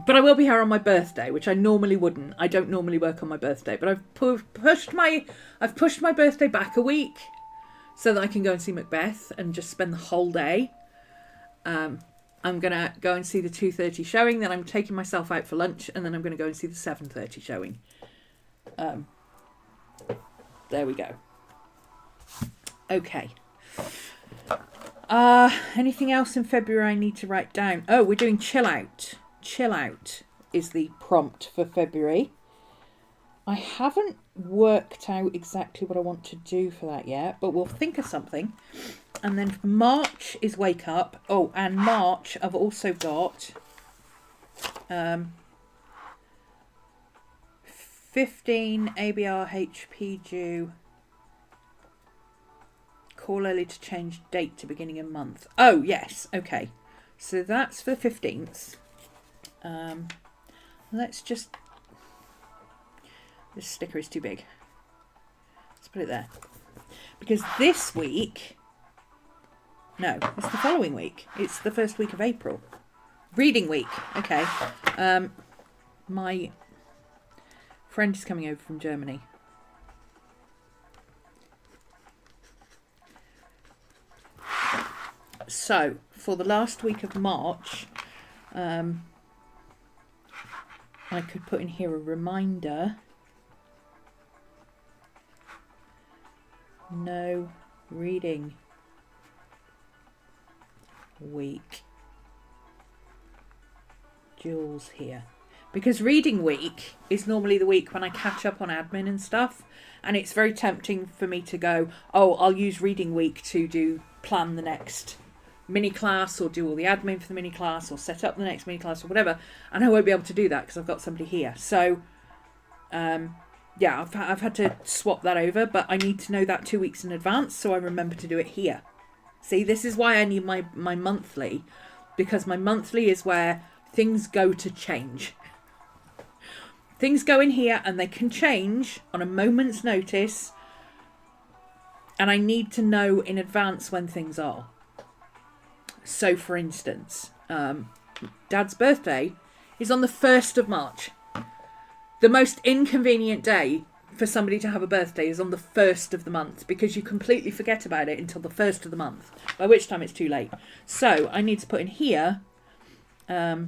But I will be here on my birthday, which I normally wouldn't. I don't normally work on my birthday, but I've pushed my birthday back a week so that I can go and see Macbeth and just spend the whole day. I'm gonna go and see the 2:30 showing. Then I'm taking myself out for lunch, and then I'm gonna go and see the 7:30 showing. There we go. Okay. Anything else in February I need to write down? Oh, we're doing chill out. Chill out is the prompt for February. I haven't worked out exactly what I want to do for that yet, but we'll think of something. And then March is wake up. Oh, and March I've also got 15 ABRHP due. Call early to change date to beginning of month. Oh, yes. Okay. So that's for the 15th. Let's just... This sticker is too big. Let's put it there. Because this week... No, it's the following week. It's the first week of April. Reading week. Okay. My friend is coming over from Germany. So, for the last week of March, I could put in here a reminder. No reading week. Jules here. Because reading week is normally the week when I catch up on admin and stuff. And it's very tempting for me to go, oh, I'll use reading week to plan the next mini class or do all the admin for the mini class or set up the next mini class or whatever, and I won't be able to do that because I've got somebody here. So yeah, I've had to swap that over, but I need to know that 2 weeks in advance so I remember to do it here. See, this is why I need my monthly, because my monthly is where things go to change. Things go in here and they can change on a moment's notice, and I need to know in advance when things are. So, for instance, Dad's birthday is on the 1st of March. The most inconvenient day for somebody to have a birthday is on the 1st of the month, because you completely forget about it until the 1st of the month, by which time it's too late. So, I need to put in here a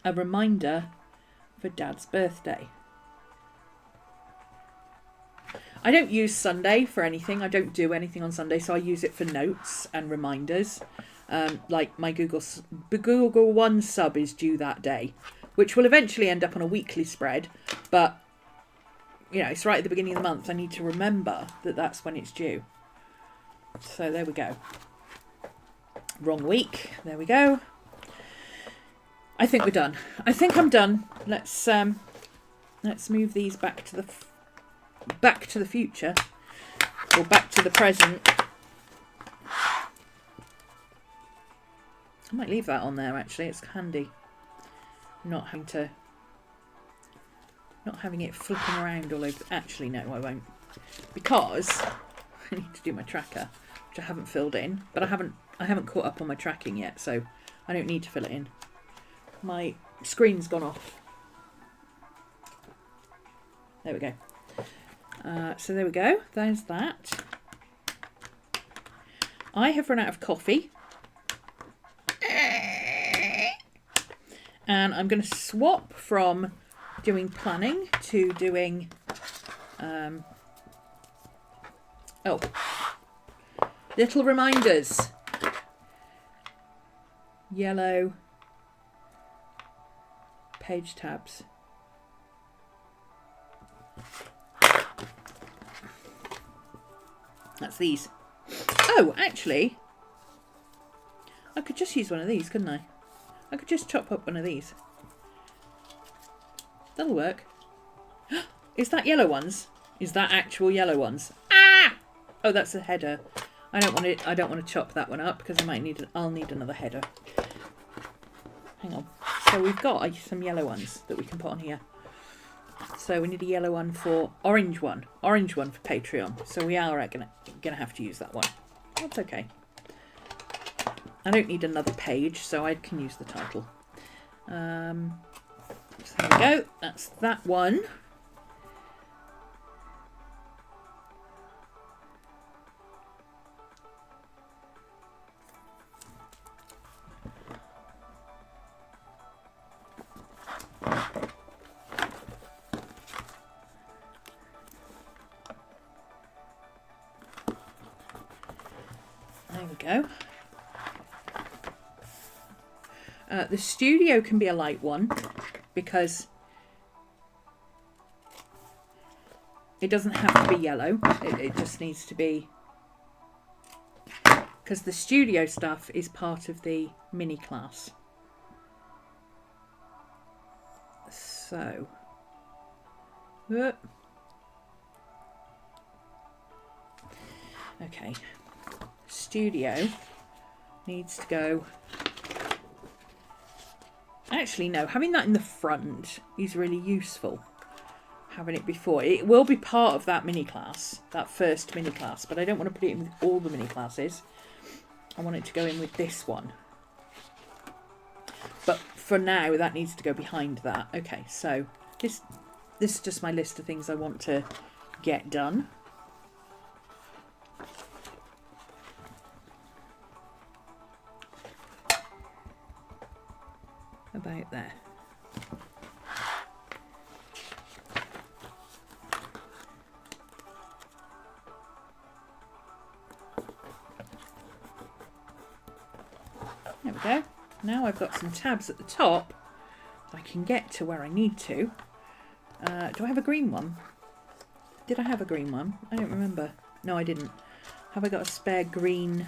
reminder for Dad's birthday. I don't use Sunday for anything. I don't do anything on Sunday, so I use it for notes and reminders. Like my Google One sub is due that day, which will eventually end up on a weekly spread. But, you know, it's right at the beginning of the month. I need to remember that that's when it's due. So there we go. Wrong week. There we go. I think we're done. I think I'm done. Let's let's move these back to the future, or back to the present. I might leave that on there actually, it's handy. Not having it flipping around all over. Actually, no, I won't. Because I need to do my tracker, which I haven't filled in. But I haven't caught up on my tracking yet, so I don't need to fill it in. My screen's gone off. There we go. So there we go. There's that. I have run out of coffee. And I'm going to swap from doing planning to doing... little reminders. Yellow page tabs. That's these. Oh, actually, I could just use one of these, couldn't I? I could just chop up one of these. That'll work. Is that yellow ones? Is that actual yellow ones? Ah! Oh, that's a header. I don't want to chop that one up because I'll need another header. Hang on. So we've got some yellow ones that we can put on here. So we need a yellow one for orange one for Patreon. So we are gonna have to use that one. That's okay. I don't need another page, so I can use the title. So there we go. That's that one. There we go. The studio can be a light one because it doesn't have to be yellow. It just needs to be, because the studio stuff is part of the mini class. So, okay, studio needs to go. Actually, no, having that in the front is really useful. Having it before. It will be part of that mini class, that first mini class, but I don't want to put it in with all the mini classes. I want it to go in with this one. But for now, that needs to go behind that. Okay, so this is just my list of things I want to get done. About there. There we go. Now I've got some tabs at the top. I can get to where I need to. Do I have a green one? Did I have a green one? I don't remember. No, I didn't. Have I got a spare green?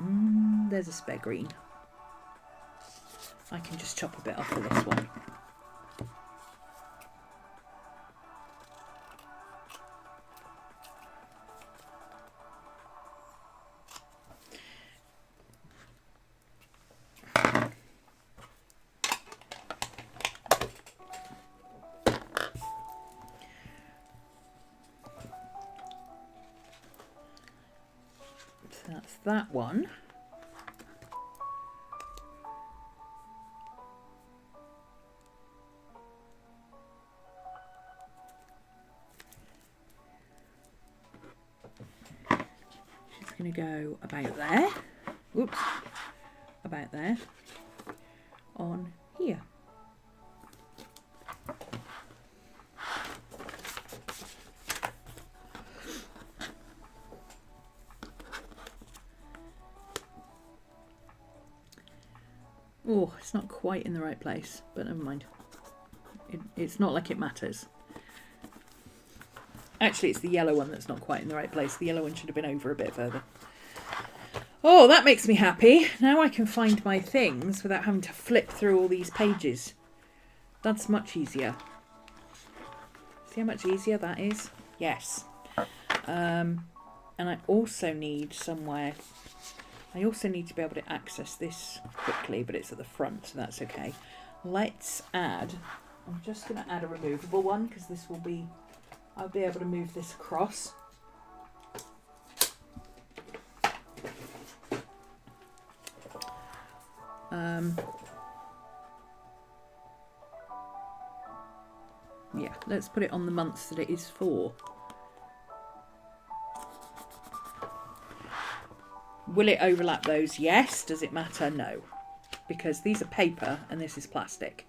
There's a spare green. I can just chop a bit off of this one. So that's that one. Going to go about there. Whoops. About there. On here. Oh, it's not quite in the right place, but never mind. It's not like it matters. Actually, it's the yellow one that's not quite in the right place. The yellow one should have been over a bit further. Oh, that makes me happy. Now I can find my things without having to flip through all these pages. That's much easier. See how much easier that is? Yes. And I also need somewhere... I also need to be able to access this quickly, but it's at the front, so that's okay. Let's add... I'm just going to add a removable one, because this will be... I'll be able to move this across. Yeah, let's put it on the months that it is for. Will it overlap those? Yes. Does it matter? No. Because these are paper and this is plastic.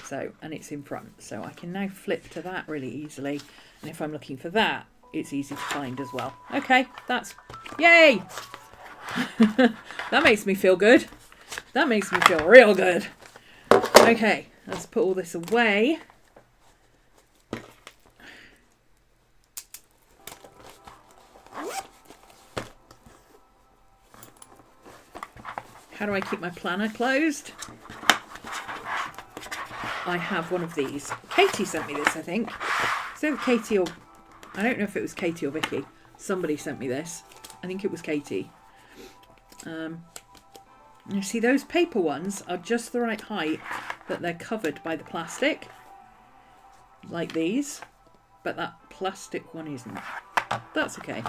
So, and it's in front. So I can now flip to that really easily. And if I'm looking for that, it's easy to find as well. Okay, that's... Yay! That makes me feel good. That makes me feel real good. Okay, let's put all this away. How do I keep my planner closed? I have one of these. Katie sent me this, I think. Is it Katie or... I don't know if it was Katie or Vicky. Somebody sent me this. I think it was Katie. You see, those paper ones are just the right height that they're covered by the plastic. Like these. But that plastic one isn't. That's okay.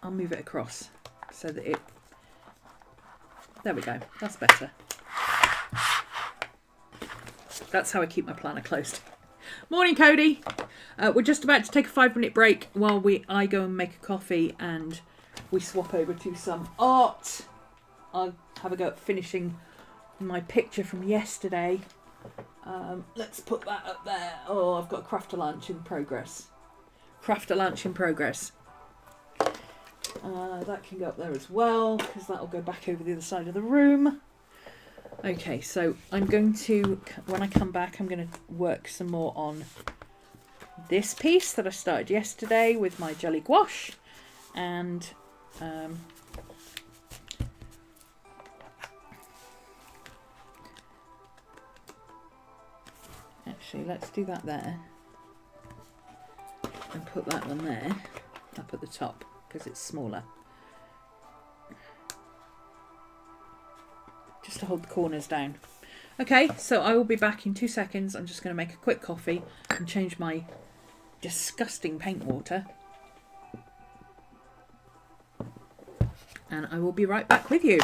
I'll move it across so that it... There we go. That's better. That's how I keep my planner closed. Morning, Cody. We're just about to take a 5-minute break while I go and make a coffee and we swap over to some art. I'll have a go at finishing my picture from yesterday. Let's put that up there. Oh, I've got craft a lunch in progress. Craft a lunch in progress. That can go up there as well because that'll go back over the other side of the room. Okay, so I'm going to, when I come back, I'm going to work some more on this piece that I started yesterday with my jelly gouache. And actually, let's do that there. And put that one there, up at the top, because it's smaller. Just to hold the corners down. Okay, so I will be back in 2 seconds. I'm just going to make a quick coffee and change my disgusting paint water. And I will be right back with you.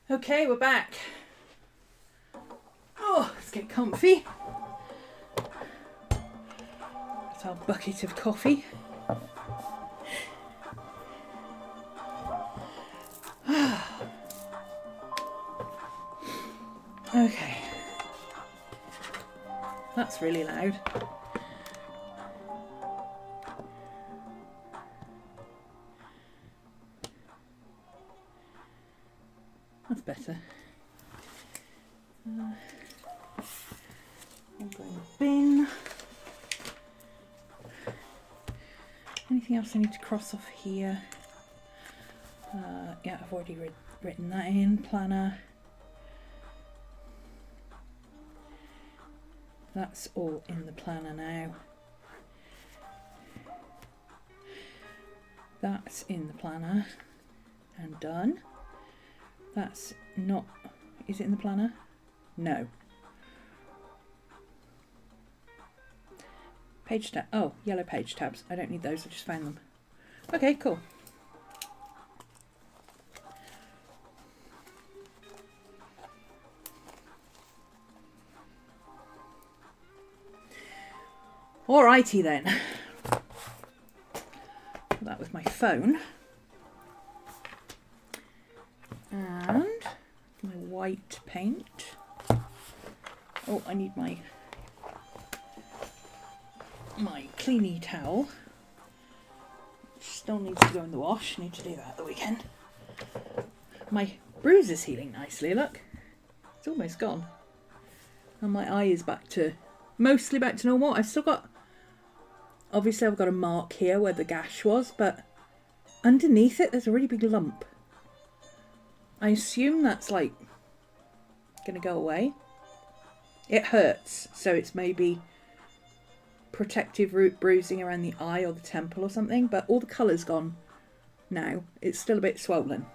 Okay, we're back. Oh, let's get comfy. That's our bucket of coffee. Okay. That's really loud. That's better. I'll go in the bin. Anything else I need to cross off here? Yeah, I've already written that in. Planner. That's all in the planner now. That's in the planner and done. That's not, is it in the planner? No. Page tab, oh, yellow page tabs. I don't need those, I just found them. Okay, cool. Alrighty then. That was my phone. And my white paint. Oh, I need my cleany towel. Still needs to go in the wash. Need to do that at the weekend. My bruise is healing nicely, look. It's almost gone. And my eye is mostly back to normal. I've still got, obviously I've got a mark here where the gash was, but underneath it there's a really big lump. I assume that's like gonna go away. It hurts, so it's maybe protective root bruising around the eye or the temple or something, but all the colour's gone now. It's still a bit swollen,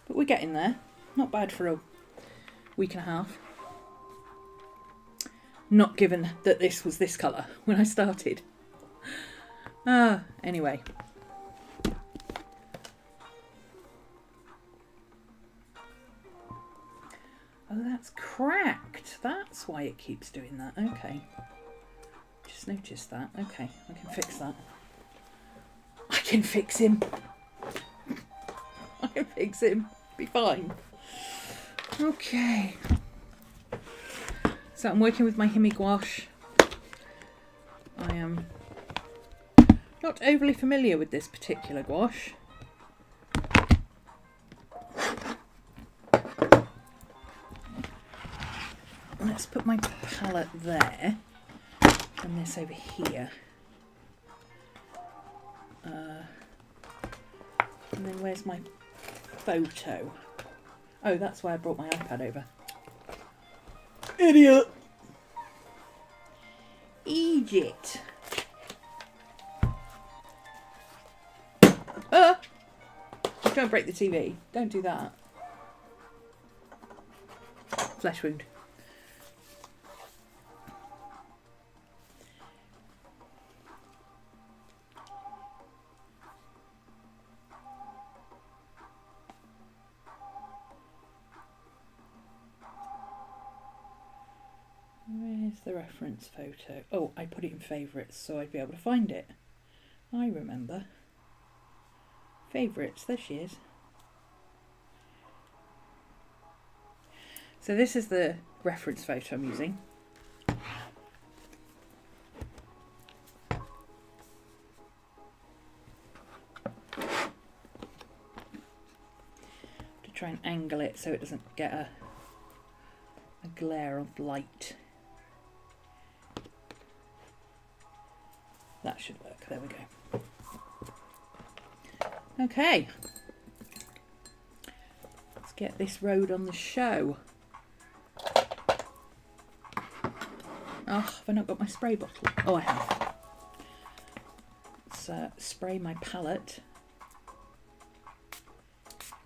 but we're getting there. Not bad for a week and a half. Not given that this was this colour when I started. Anyway. Oh, that's cracked. That's why it keeps doing that. Okay. Just noticed that. Okay, I can fix that. I can fix him. I can fix him. Be fine. Okay. So I'm working with my Himi gouache. I am not overly familiar with this particular gouache. Let's put my palette there and this over here. And then where's my photo? Oh, that's why I brought my iPad over. Idiot! Egypt. I'm trying to break the TV. Don't do that. Flesh wound. Where's the reference photo? Oh, I put it in favourites so I'd be able to find it. I remember. Favourites, there she is. So this is the reference photo I'm using. To try and angle it so it doesn't get a glare of light. That should work. There we go. Okay. Let's get this road on the show. Oh, have I not got my spray bottle? Oh, I have. Let's spray my palette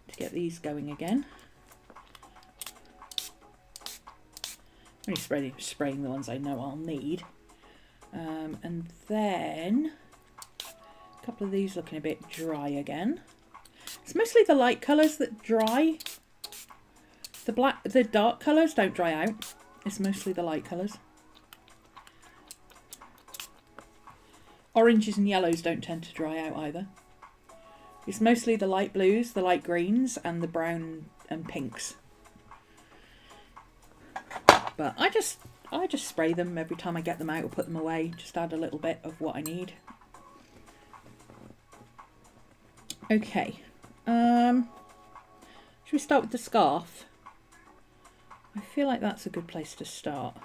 to get these going again. I'm only spraying the ones I know I'll need. And then a couple of these looking a bit dry again. It's mostly the light colours that dry. The dark colours don't dry out. It's mostly the light colours. Oranges and yellows don't tend to dry out either. It's mostly the light blues, the light greens, and the brown and pinks. But I just spray them every time I get them out or put them away. Just add a little bit of what I need. Okay. Should we start with the scarf? I feel like that's a good place to start.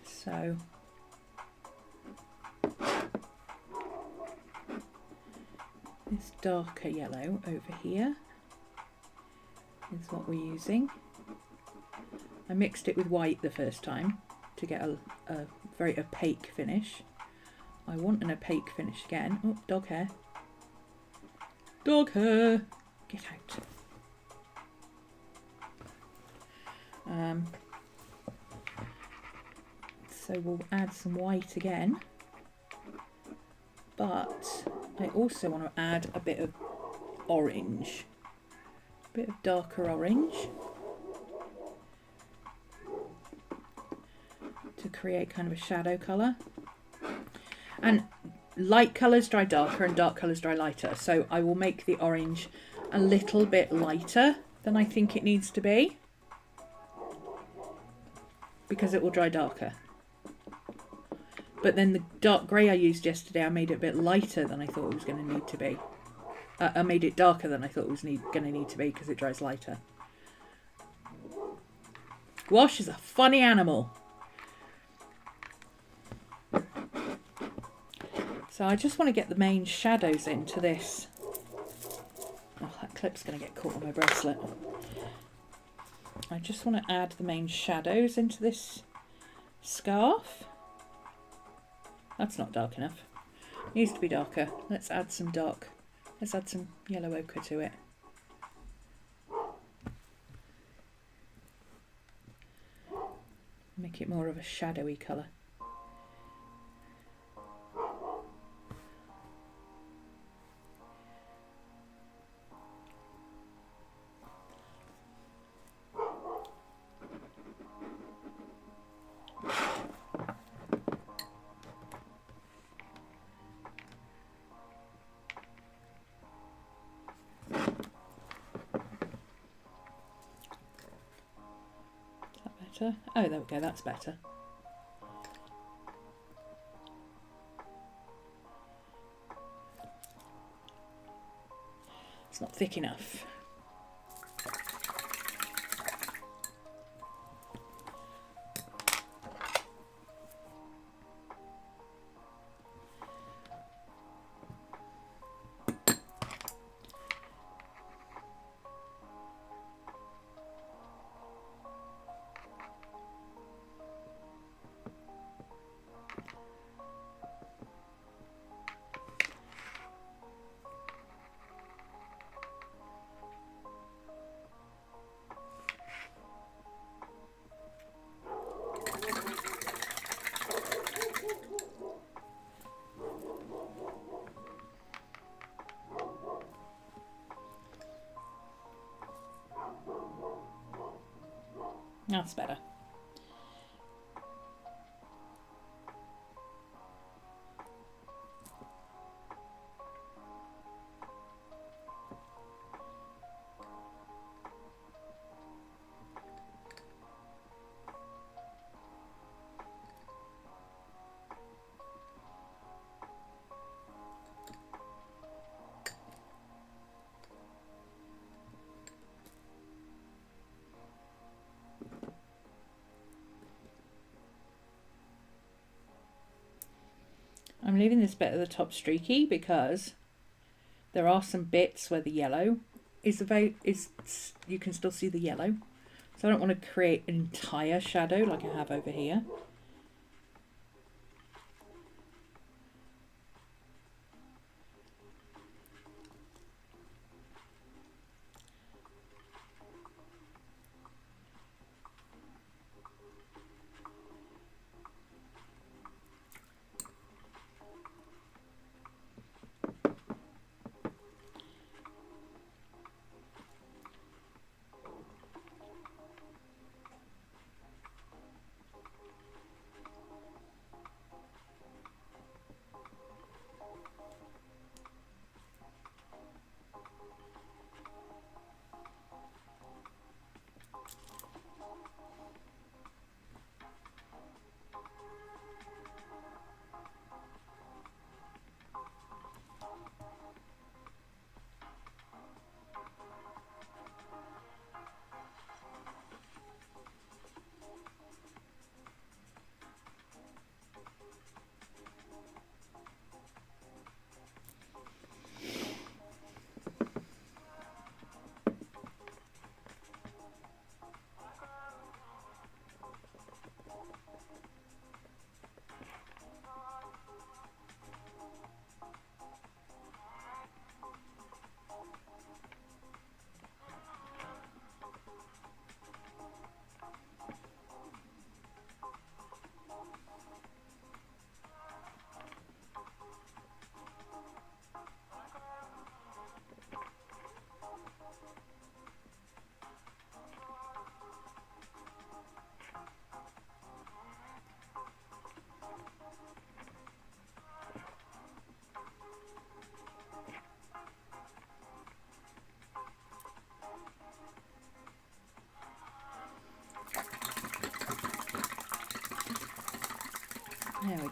So this darker yellow over here is what we're using. I mixed it with white the first time to get a very opaque finish. I want an opaque finish again. Oh, dog hair. Dog hair! Get out. So we'll add some white again. But I also want to add a bit of orange. A bit of darker orange. To create kind of a shadow colour. And light colours dry darker and dark colours dry lighter. So I will make the orange a little bit lighter than I think it needs to be, because it will dry darker. But then the dark grey I used yesterday, I made it a bit lighter than I thought it was going to need to be. I made it darker than I thought it was going to need to be because it dries lighter. Gouache is a funny animal. So I just want to get the main shadows into this. Oh, that clip's going to get caught on my bracelet. I just want to add the main shadows into this scarf. That's not dark enough. It needs to be darker. Let's add some dark. Let's add some yellow ochre to it. Make it more of a shadowy colour. Oh, there we go, that's better. It's not thick enough. That's better. I'm leaving this bit at the top streaky because there are some bits where the yellow is you can still see the yellow. So I don't want to create an entire shadow like I have over here.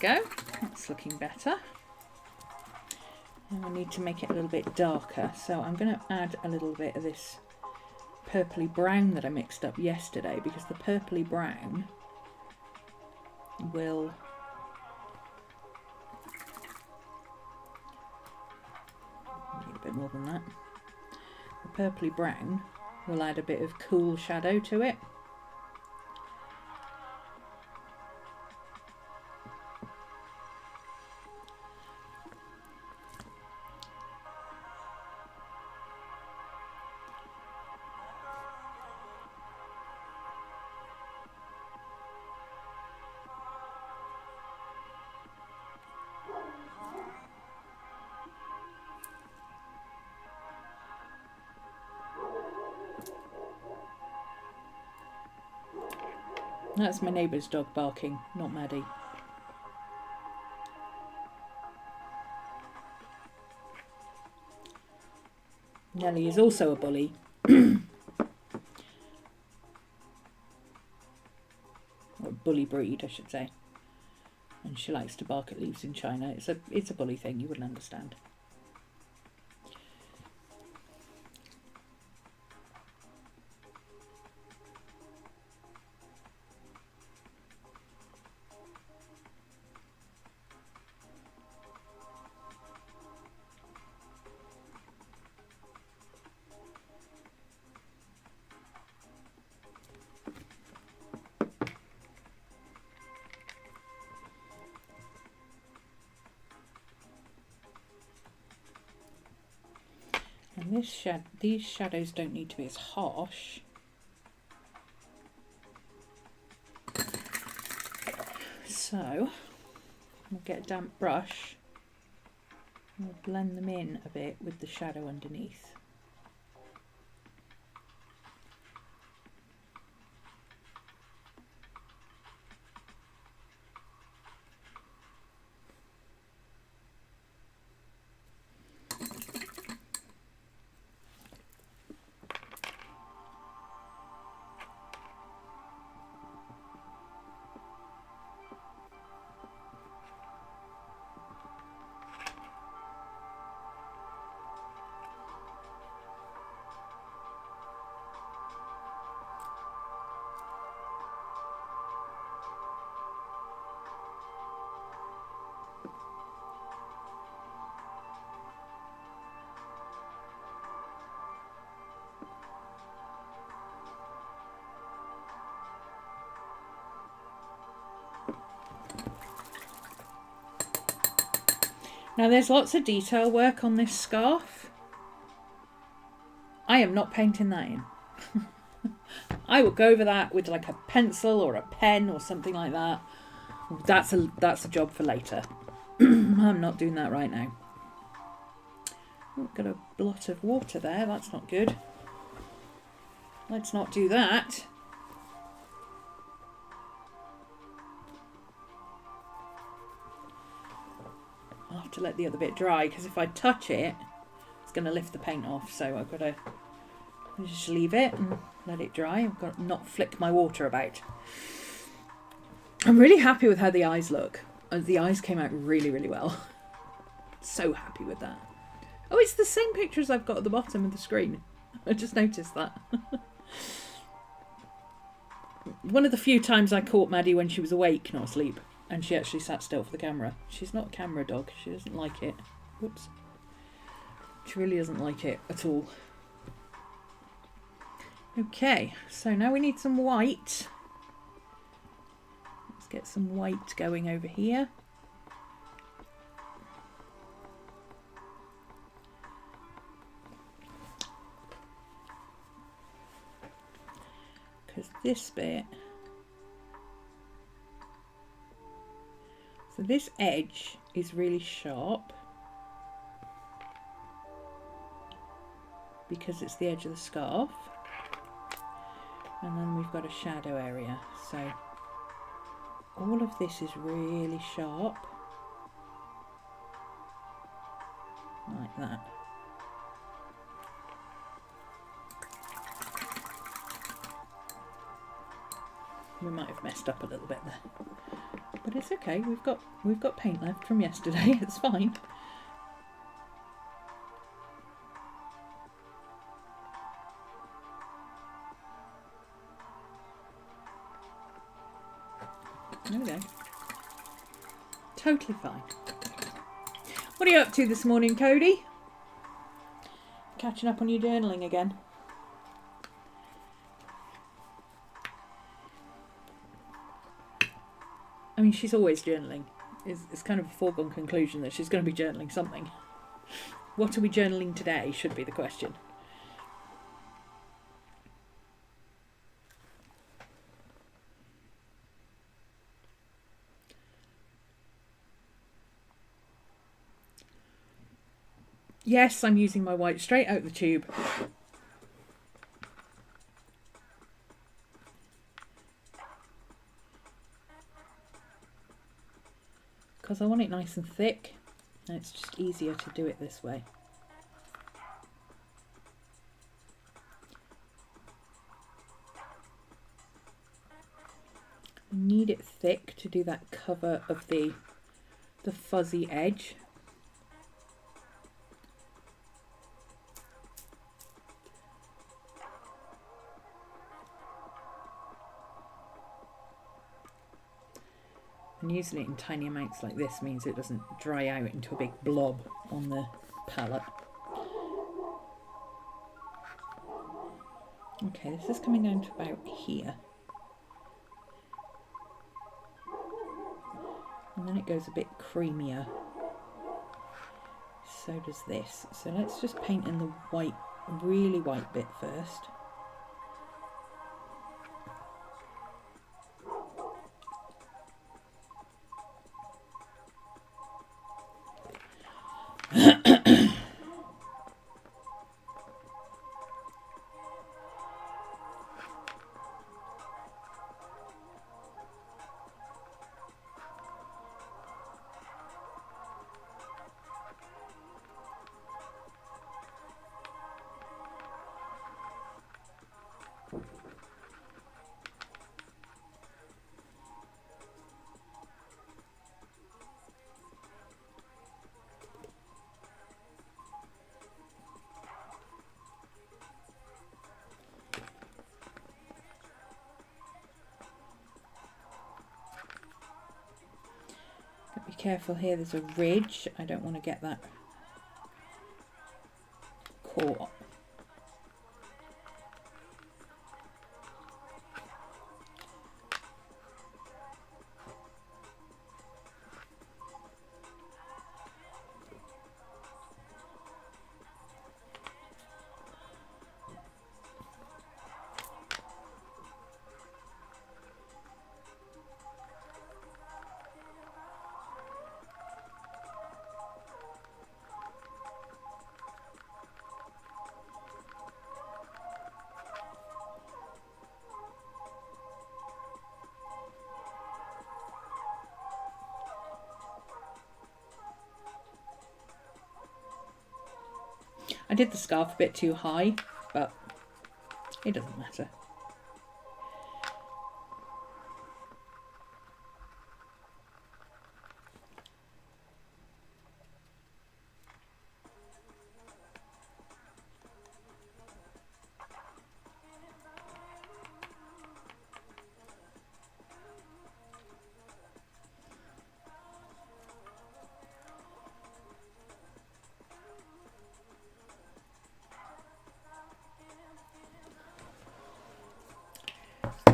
go. That's looking better. And I need to make it a little bit darker, so I'm going to add a little bit of this purpley brown that I mixed up yesterday, because the purpley brown will need a bit more than that. The purpley brown will add a bit of cool shadow to it. That's my neighbour's dog barking, not Maddie. Nellie is also a bully. Or a bully breed, I should say. And she likes to bark at leaves in China. It's a bully thing, you wouldn't understand. And these shadows don't need to be as harsh. So, I'll get a damp brush and we'll blend them in a bit with the shadow underneath. Now there's lots of detail work on this scarf. I am not painting that in. I will go over that with like a pencil or a pen or something like that. That's a job for later. I'm not doing that right now. Oh, got a blot of water there, that's not good. Let's not do that. I'll have to let the other bit dry, because if I touch it, it's going to lift the paint off. So I've got to just leave it and let it dry. I've got to not flick my water about. I'm really happy with how the eyes look. The eyes came out really, really well. So happy with that. Oh, it's the same picture as I've got at the bottom of the screen. I just noticed that. One of the few times I caught Maddie when she was awake, not asleep. And she actually sat still for the camera. She's not a camera dog. She doesn't like it. Whoops. She really doesn't like it at all. Okay, so now we need some white. Let's get some white going over here. Because this bit... So this edge is really sharp because it's the edge of the scarf, and then we've got a shadow area, so all of this is really sharp, like that. We might have messed up a little bit there. But it's okay, we've got paint left from yesterday, it's fine. There we go. Totally fine. What are you up to this morning, Cody? Catching up on your journaling again? I mean, she's always journaling. It's kind of a foregone conclusion that she's going to be journaling something. What are we journaling today should be the question. Yes, I'm using my white straight out the tube. Because I want it nice and thick, and it's just easier to do it this way. I need it thick to do that cover of the fuzzy edge. And using it in tiny amounts like this means it doesn't dry out into a big blob on the palette. Okay, this is coming down to about here. And then it goes a bit creamier. So does this. So let's just paint in the white, really white bit first. Be careful here, there's a ridge. I don't want to get that caught. I did the scarf a bit too high, but it doesn't matter.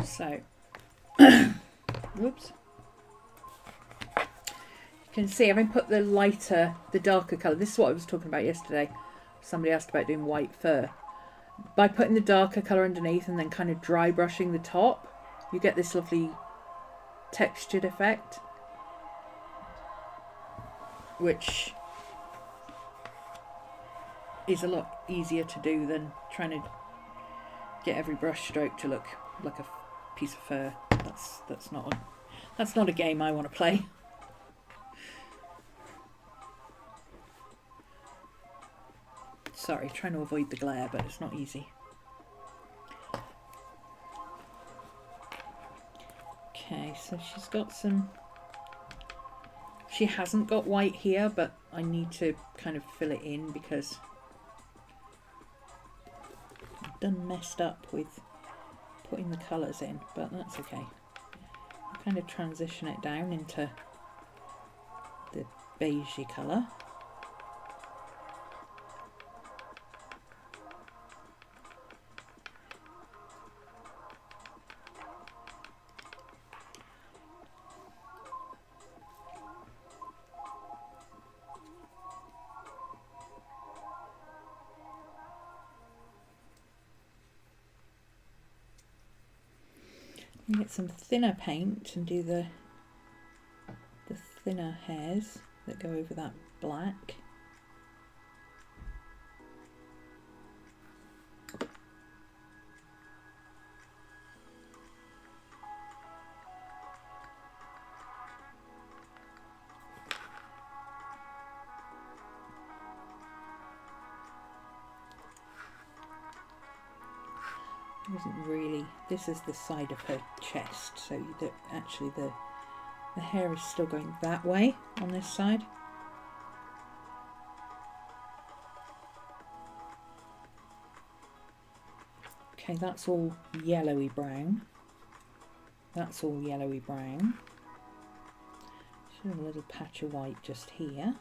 So, whoops. You can see having put the darker colour. This is what I was talking about yesterday. Somebody asked about doing white fur. By putting the darker colour underneath and then kind of dry brushing the top, you get this lovely textured effect, which is a lot easier to do than trying to get every brush stroke to look like a piece of fur. That's not a game I want to play. Sorry, trying to avoid the glare, but it's not easy. Okay, so she's got some She hasn't got white here, but I need to kind of fill it in because I've done messed up with putting the colours in, but that's okay. I'll kind of transition it down into the beigey colour. Get some thinner paint and do the thinner hairs that go over that black. Isn't really, this is the side of her chest, so that actually the hair is still going that way on this side. Okay, that's all yellowy brown. That's all yellowy brown. So a little patch of white just here.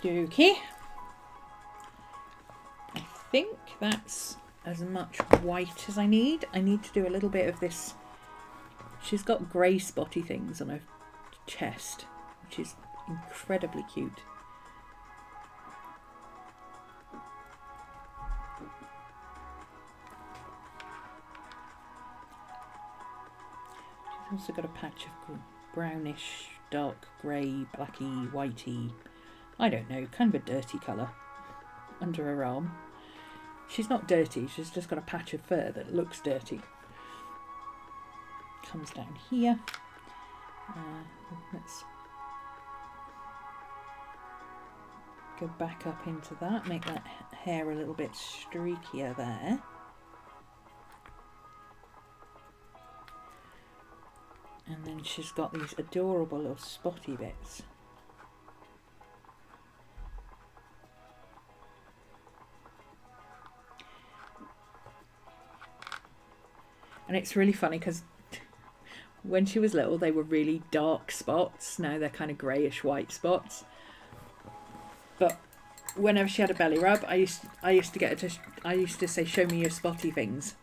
Okay, I think that's as much white as I need. I need to do a little bit of this. She's got grey spotty things on her chest, which is incredibly cute. She's also got a patch of brownish, dark grey, blacky, whitey, I don't know, kind of a dirty colour under her arm. She's not dirty, she's just got a patch of fur that looks dirty. Comes down here. Let's go back up into that, make that hair a little bit streakier there. And then she's got these adorable little spotty bits. And it's really funny because when she was little, they were really dark spots. Now they're kind of greyish white spots. But whenever she had a belly rub, I used to get her to, I used to say, "Show me your spotty things."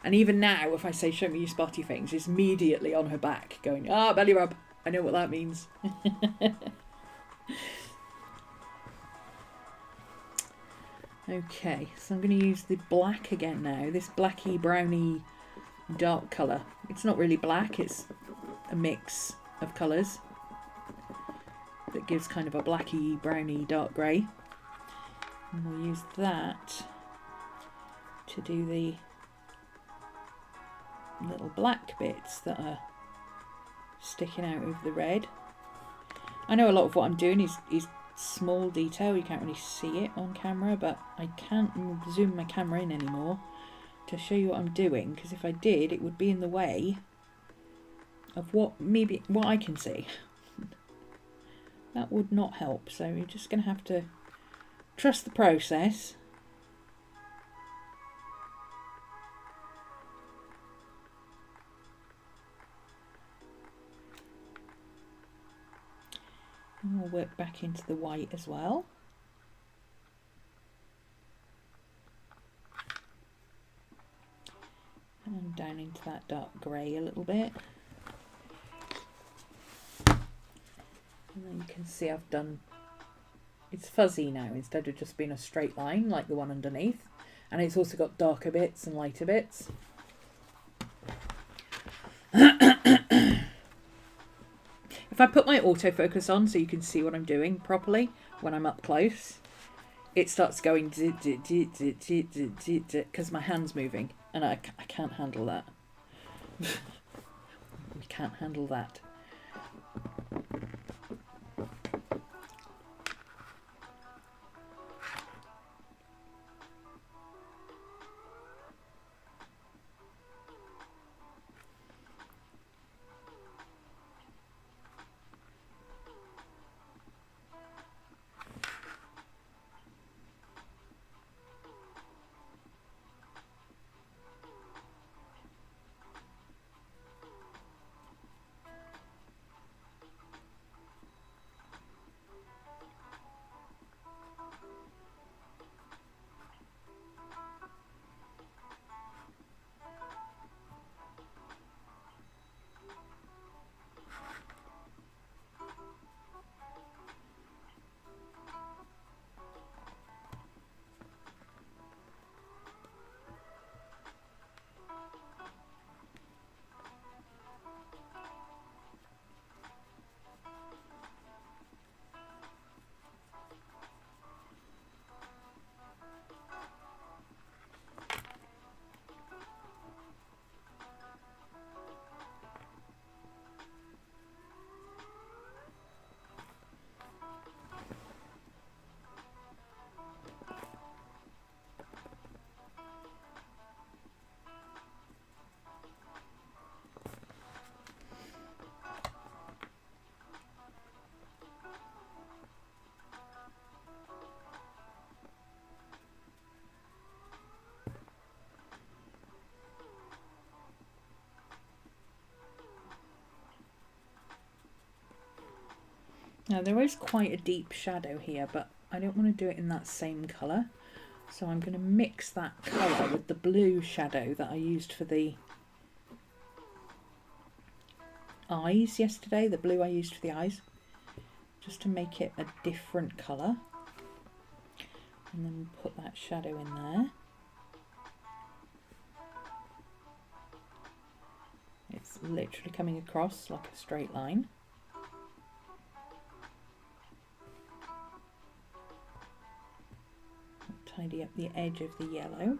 And even now, if I say, "Show me your spotty things," it's immediately on her back going, "Ah, belly rub. I know what that means." Okay, so I'm going to use the black again now. This blacky, browny, dark colour. It's not really black, it's a mix of colours that gives kind of a blacky, browny, dark grey. And we'll use that to do the little black bits that are sticking out of the red. I know a lot of what I'm doing is small detail, you can't really see it on camera, but I can't zoom my camera in anymore to show you what I'm doing, because if I did, it would be in the way of what I can see. That would not help, so you're just going to have to trust the process. And we'll work back into the white as well. And down into that dark grey a little bit. And then you can see I've done, it's fuzzy now instead of just being a straight line like the one underneath. And it's also got darker bits and lighter bits. If I put my autofocus on so you can see what I'm doing properly when I'm up close, it starts going because my hand's moving and I can't handle that. We can't handle that. Now there is quite a deep shadow here, but I don't want to do it in that same colour. So I'm going to mix that colour with the blue shadow that I used for the eyes yesterday, the blue I used for the eyes, just to make it a different colour. And then put that shadow in there. It's literally coming across like a straight line. Tidy up the edge of the yellow.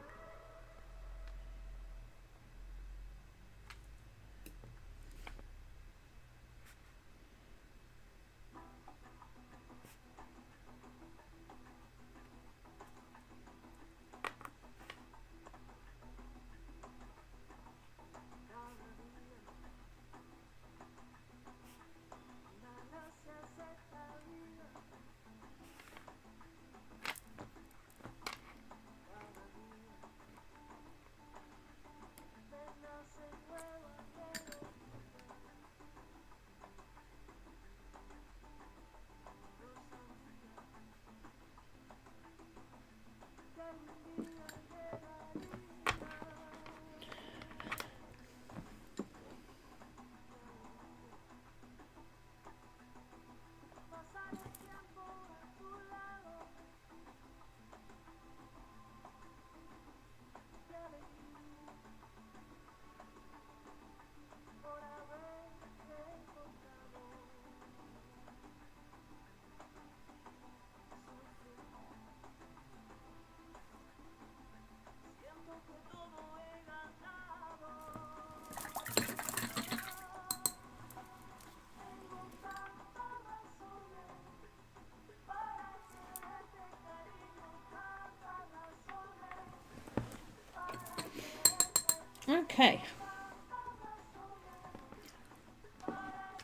Okay,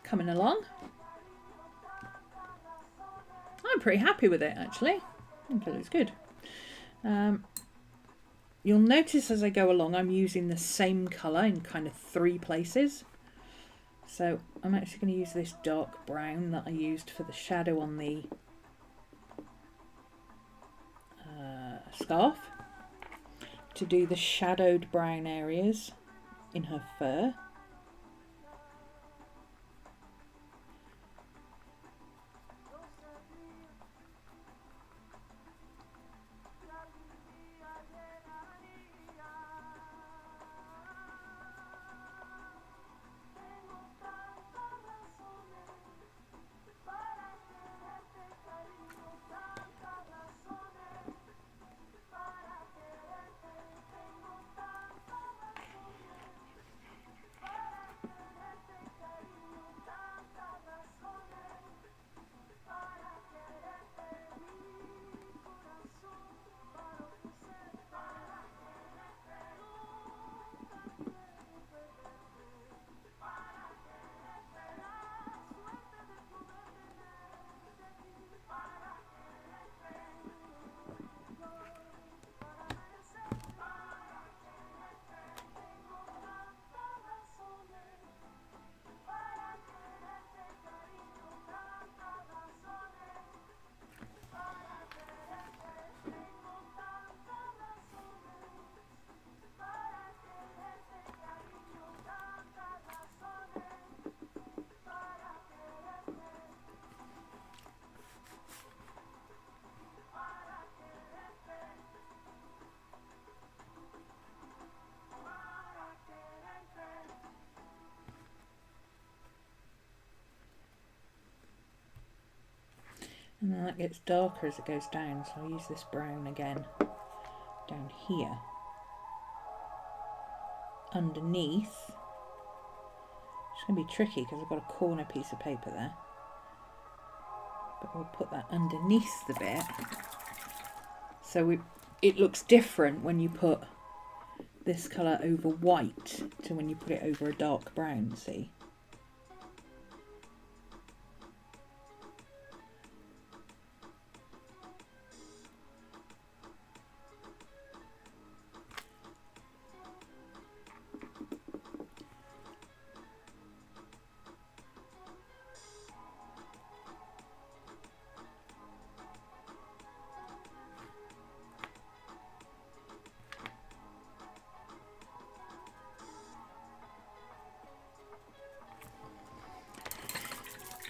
coming along. I'm pretty happy with it actually. I think it looks good. You'll notice as I go along I'm using the same colour in kind of 3 places. So I'm actually going to use this dark brown that I used for the shadow on the scarf to do the shadowed brown areas in her fur. And then that gets darker as it goes down, so I'll use this brown again down here. Underneath, it's going to be tricky because I've got a corner piece of paper there, but we'll put that underneath the bit so it looks different when you put this colour over white to when you put it over a dark brown, see?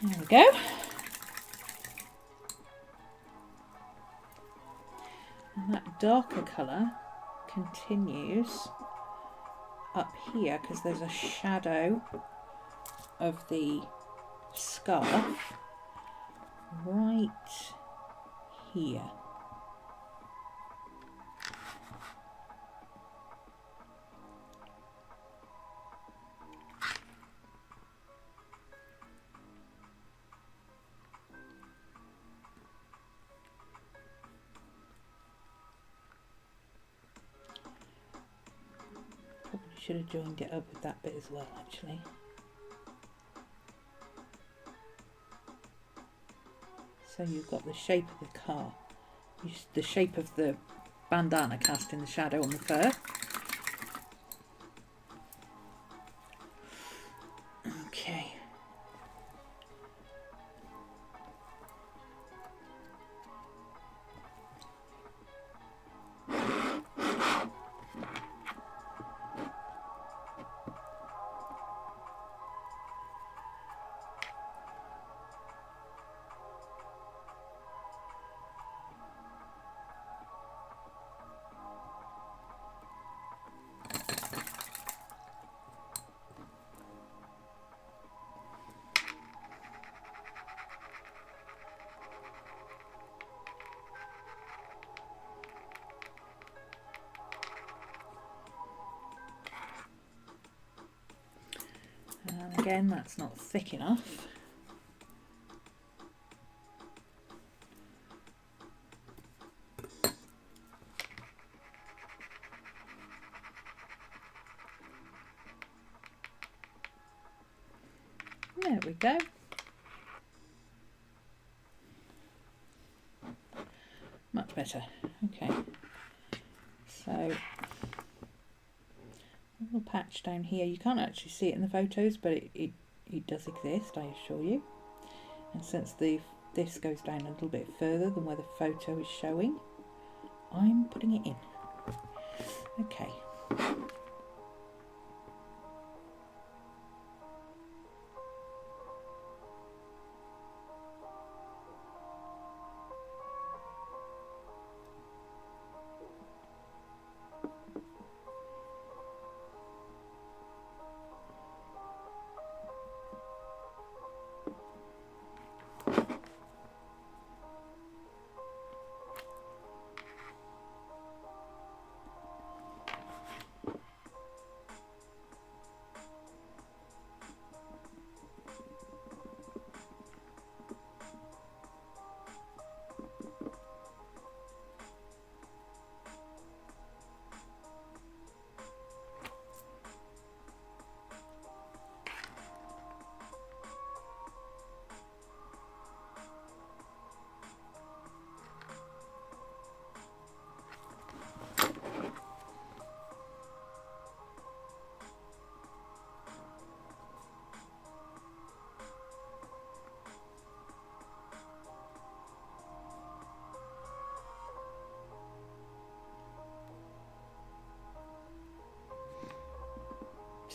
There we go. And that darker colour continues up here because there's a shadow of the scarf right here. Probably should have joined it up with that bit as well, actually. So you've got the shape of the car, the shape of the bandana cast in the shadow on the fur. Okay. And again, that's not thick enough. There we go. Much better. Okay. So, a little patch down here. You can't actually see it in the photos, but it does exist, I assure you. And since this goes down a little bit further than where the photo is showing, I'm putting it in. Okay.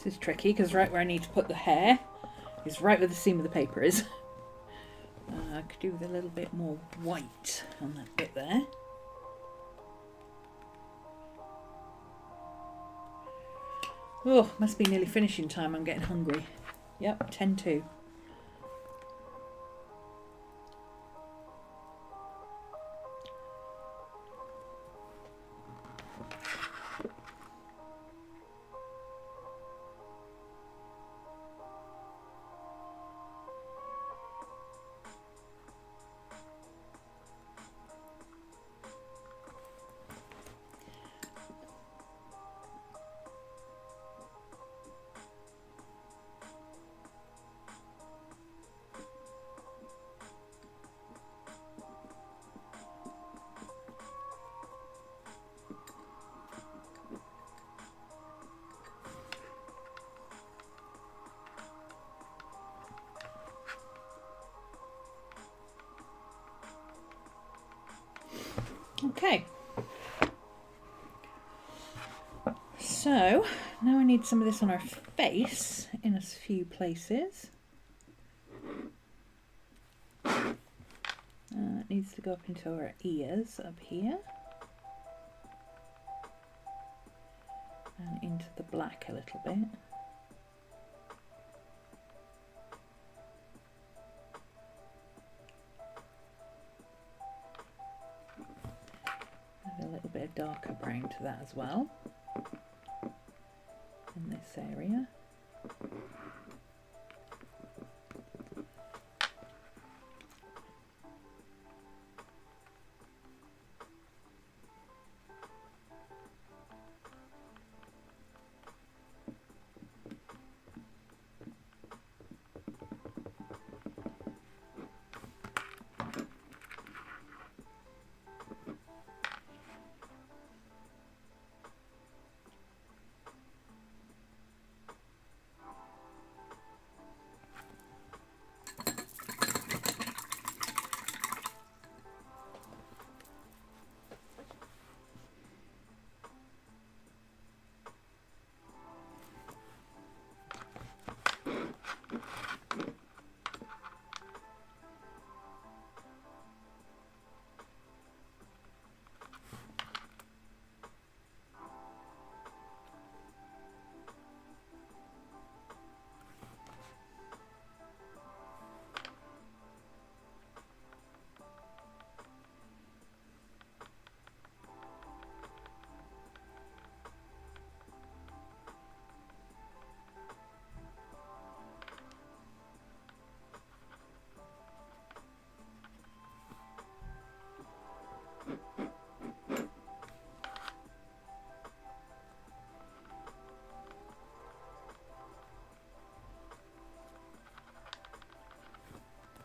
This is tricky because right where I need to put the hair is right where the seam of the paper is. I could do with a little bit more white on that bit there. Oh, must be nearly finishing time. I'm getting hungry. Yep, 10 to. Okay, so now I need some of this on our face in a few places. It needs to go up into our ears up here. And into the black a little bit. Add a little bit of darker brown to that as well. In this area.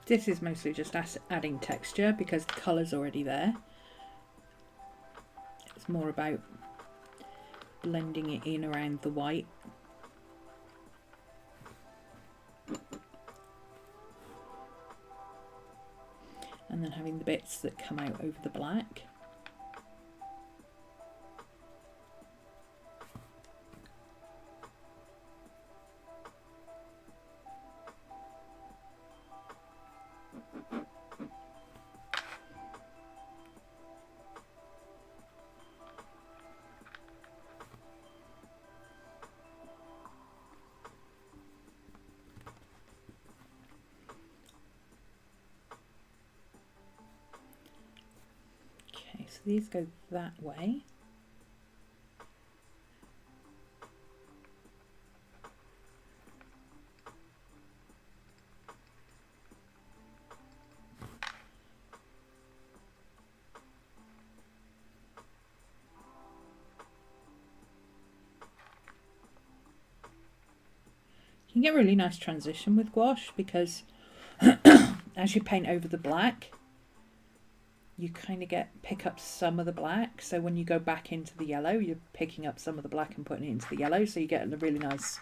This is mostly just adding texture because the colour's already there. It's more about blending it in around the white. And then having the bits that come out over the black. So these go that way. You can get really nice transition with gouache because as you paint over the black, you kind of pick up some of the black. So when you go back into the yellow, you're picking up some of the black and putting it into the yellow. So you get a really nice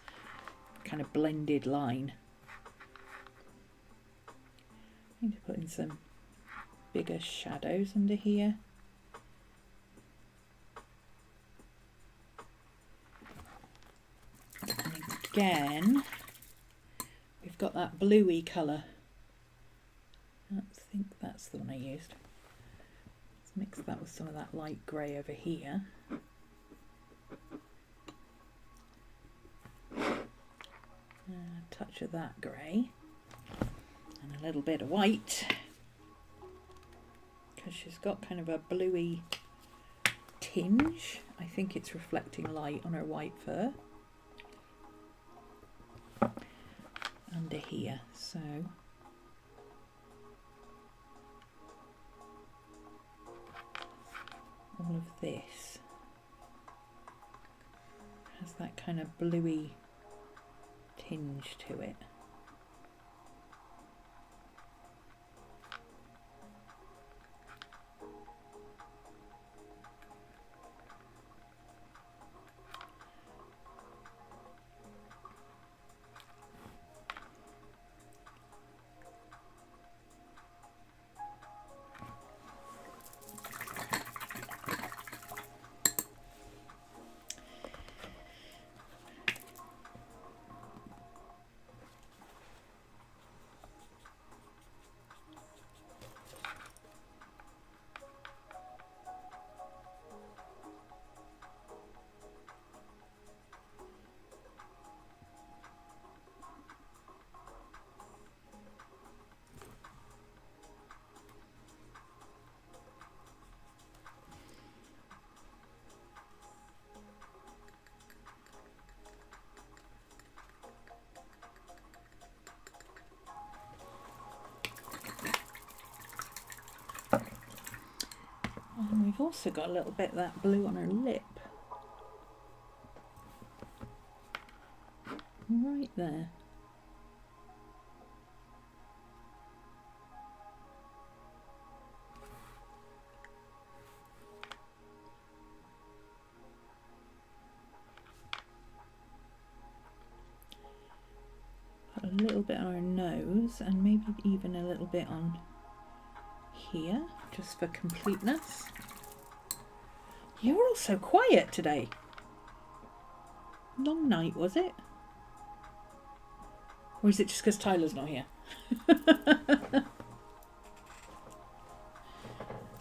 kind of blended line. I need to put in some bigger shadows under here. And again, we've got that bluey colour. I think that's the one I used. Let's mix that with some of that light grey over here. A touch of that grey and a little bit of white because she's got kind of a bluey tinge. I think it's reflecting light on her white fur under here. So all of this has that kind of bluey tinge to it. also got a little bit of that blue on her lip. Right there. A little bit on her nose and maybe even a little bit on here, just for completeness. You're all so quiet today. Long night, was it? Or is it just because Tyler's not here?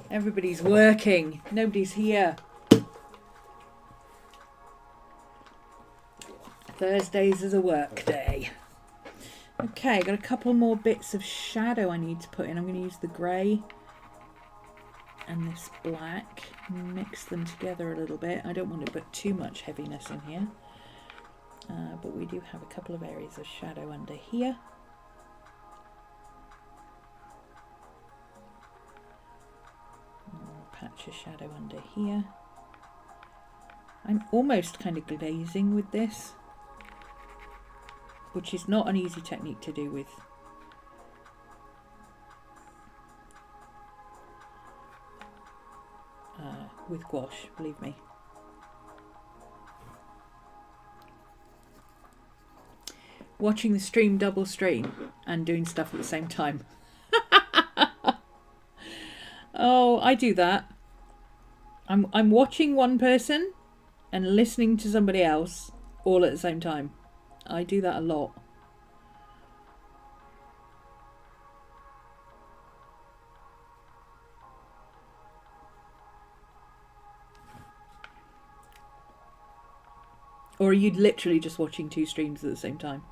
Everybody's working. Nobody's here. Thursdays is a work day. Okay, got a couple more bits of shadow I need to put in. I'm going to use the grey and this black. Mix them together a little bit. I don't want to put too much heaviness in here. But we do have a couple of areas of shadow under here. Patch of shadow under here. I'm almost kind of glazing with this, which is not an easy technique to do with gouache, believe me. Watching the stream double stream and doing stuff at the same time. Oh, I do that. I'm watching one person and listening to somebody else all at the same time. I do that a lot. Or are you literally just watching two streams at the same time?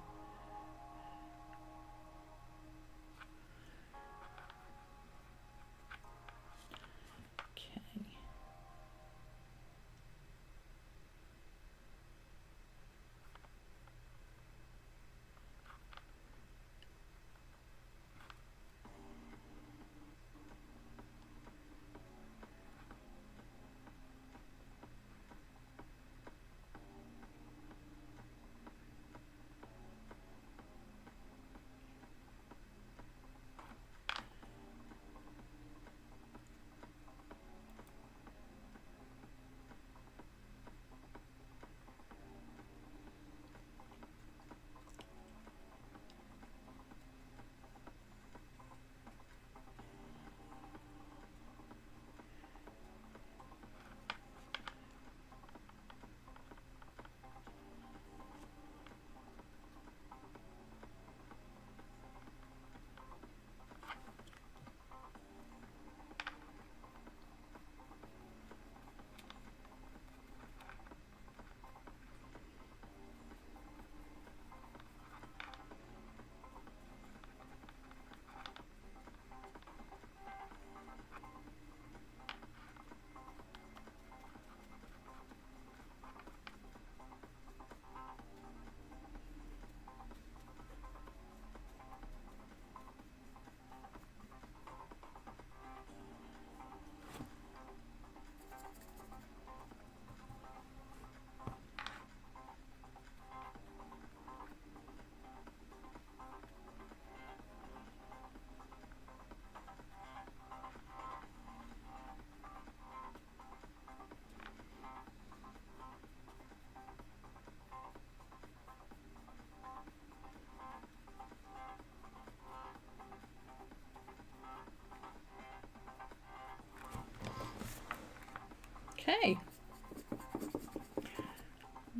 Okay,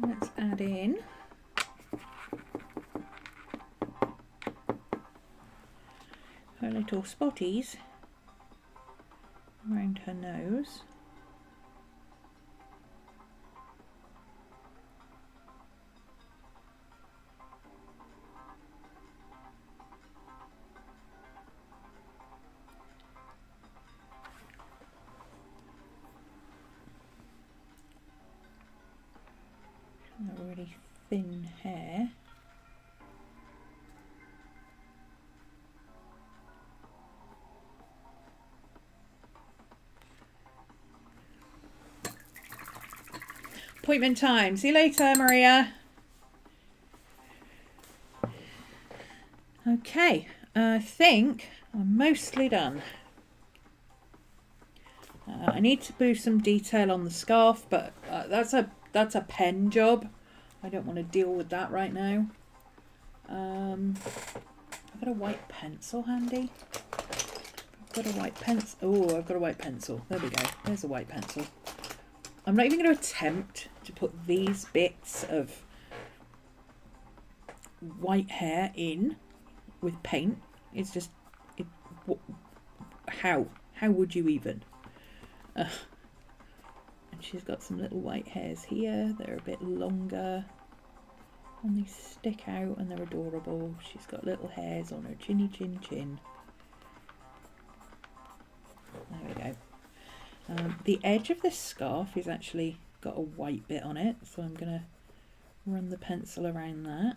let's add in her little spotties around her nose. Really thin hair. appointment time. See you later, Maria. Okay, I think I'm mostly done. I need to do some detail on the scarf, but that's a pen job. I don't want to deal with that right now. I've got a white pencil handy. I've got a white pencil. Oh, I've got a white pencil. There we go. There's a white pencil. I'm not even going to attempt to put these bits of white hair in with paint. It's just, how would you even? And she's got some little white hairs here. They're a bit longer and they stick out and they're adorable. She's got little hairs on her chinny chin chin. There we go. The edge of this scarf is actually got a white bit on it, so I'm going to run the pencil around that.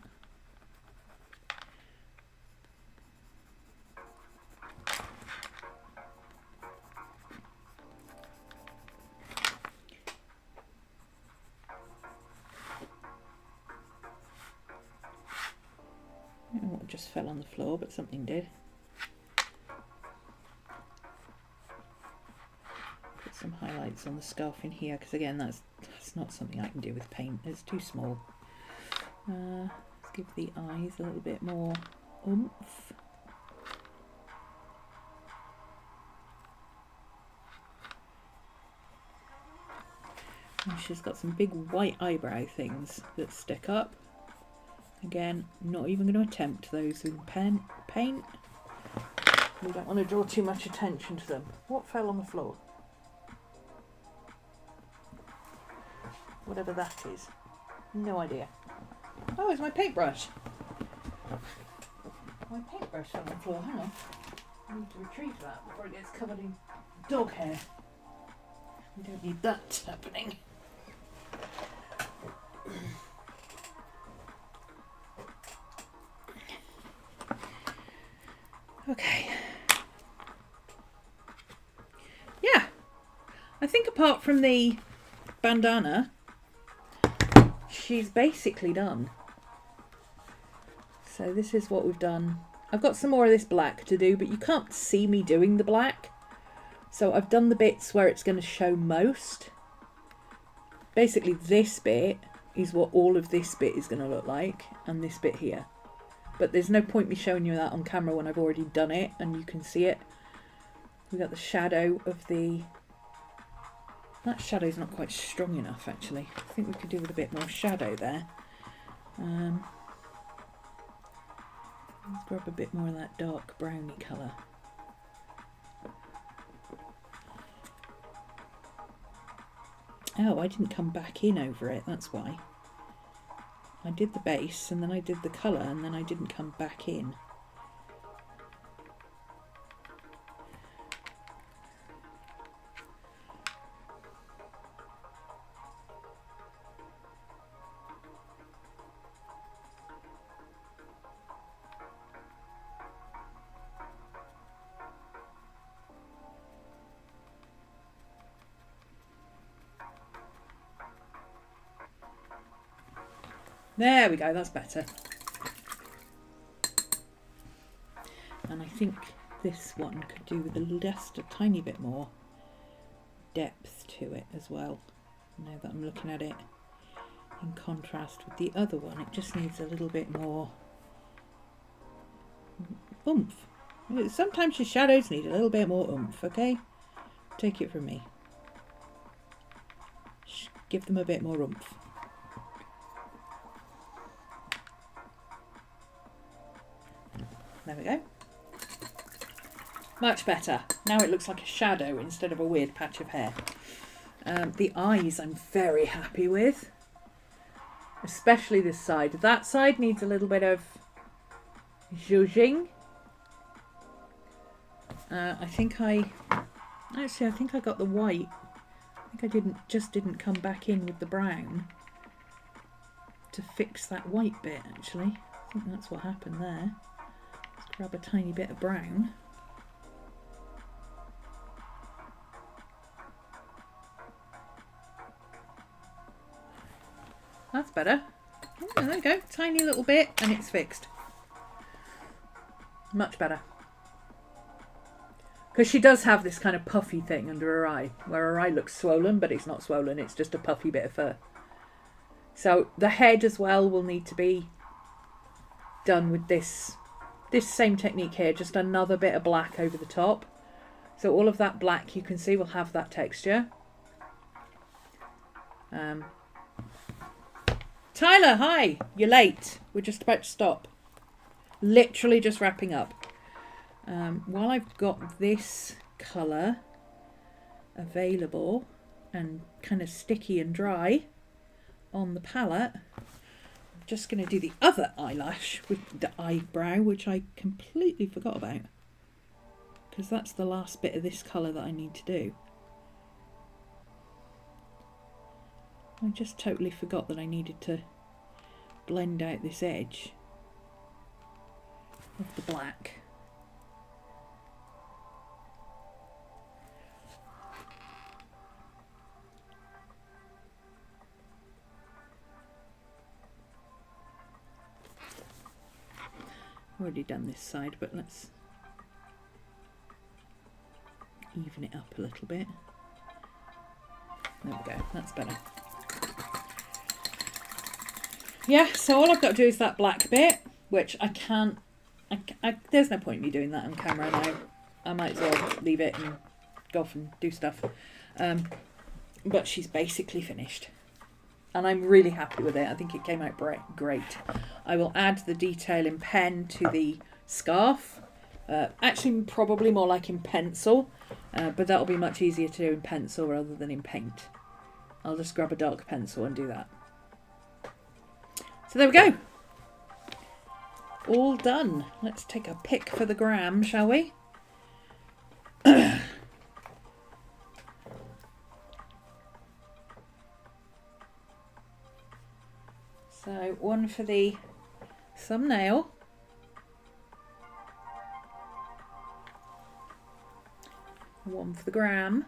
I don't know what just fell on the floor, but something did. Put some highlights on the scarf in here, because again, that's not something I can do with paint. It's too small. Let's give the eyes a little bit more oomph. And she's got some big white eyebrow things that stick up. Again, not even going to attempt those with paint. We don't want to draw too much attention to them. What fell on the floor? Whatever that is. No idea. Oh, it's my paintbrush. My paintbrush fell on the floor. Hang on. I need to retrieve that before it gets covered in dog hair. We don't need that happening. Okay. Yeah. I think apart from the bandana, she's basically done. So this is what we've done. I've got some more of this black to do, but you can't see me doing the black. So I've done the bits where it's going to show most. Basically this bit is what all of this bit is going to look like, and this bit here. But there's no point me showing you that on camera when I've already done it and you can see it. We've got the shadow of the... That shadow's not quite strong enough actually. I think we could do with a bit more shadow there. Let's grab a bit more of that dark browny colour. Oh, I didn't come back in over it, that's why. I did the base and then I did the colour and then I didn't come back in. There we go, that's better. And I think this one could do with just a tiny bit more depth to it as well. Now that I'm looking at it in contrast with the other one, it just needs a little bit more oomph. Sometimes your shadows need a little bit more oomph, okay? Take it from me. Give them a bit more oomph. There we go. Much better. Now it looks like a shadow instead of a weird patch of hair. The eyes I'm very happy with. Especially this side. That side needs a little bit of zhuzhing. I think I got the white. I think I didn't come back in with the brown to fix that white bit actually. I think that's what happened there. Grab a tiny bit of brown. better. Oh, there we go. Tiny little bit and it's fixed. Much better. Because she does have this kind of puffy thing under her eye, where her eye looks swollen, but it's not swollen. It's just a puffy bit of fur. So the head as well will need to be done with this same technique here, just another bit of black over the top. So all of that black you can see will have that texture. Tyler, hi! You're late. We're just about to stop. Literally just wrapping up. While I've got this colour available and kind of sticky and dry on the palette, I'm just going to do the other eyelash with the eyebrow, which I completely forgot about, because that's the last bit of this colour that I need to do. I just totally forgot that I needed to blend out this edge of the black. Already done this side, but let's even it up a little bit. There we go, that's better. Yeah, so all I've got to do is that black bit, which I can't, there's no point in me doing that on camera now. I might as well leave it and go off and do stuff. But she's basically finished. And I'm really happy with it. I think it came out great. I will add the detail in pen to the scarf. Actually, probably more like in pencil, but that'll be much easier to do in pencil rather than in paint. I'll just grab a dark pencil and do that. So there we go. All done. Let's take a pic for the gram, shall we? So one for the thumbnail. One for the gram.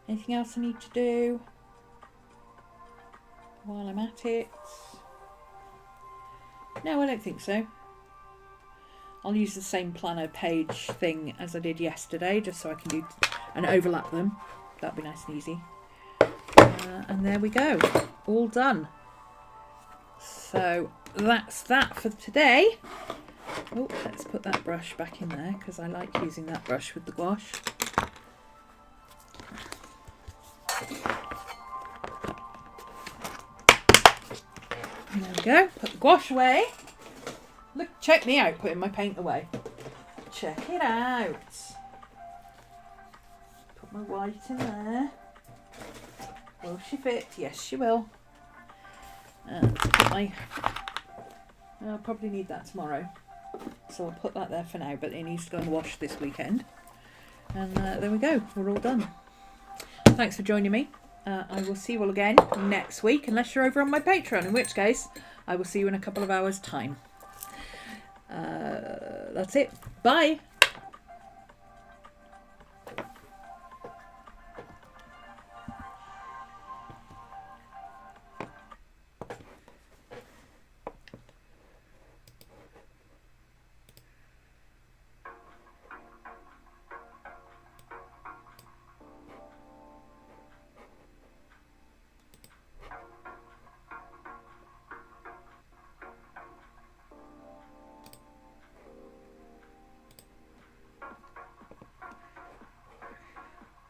Anything else I need to do while I'm at it? No, I don't think so. I'll use the same planner page thing as I did yesterday, just so I can do and overlap them. That'll be nice and easy. And there we go, all done. So that's that for today. Oh, let's put that brush back in there because I like using that brush with the gouache. There we go, put the gouache away. Look, check me out putting my paint away. Check it out. Put my white in there. Will she fit? Yes, she will. Put my... I'll probably need that tomorrow. So I'll put that there for now, but it needs to go and wash this weekend. And there we go, we're all done. Thanks for joining me. I will see you all again next week, unless you're over on my Patreon, in which case I will see you in a couple of hours' time. That's it. Bye.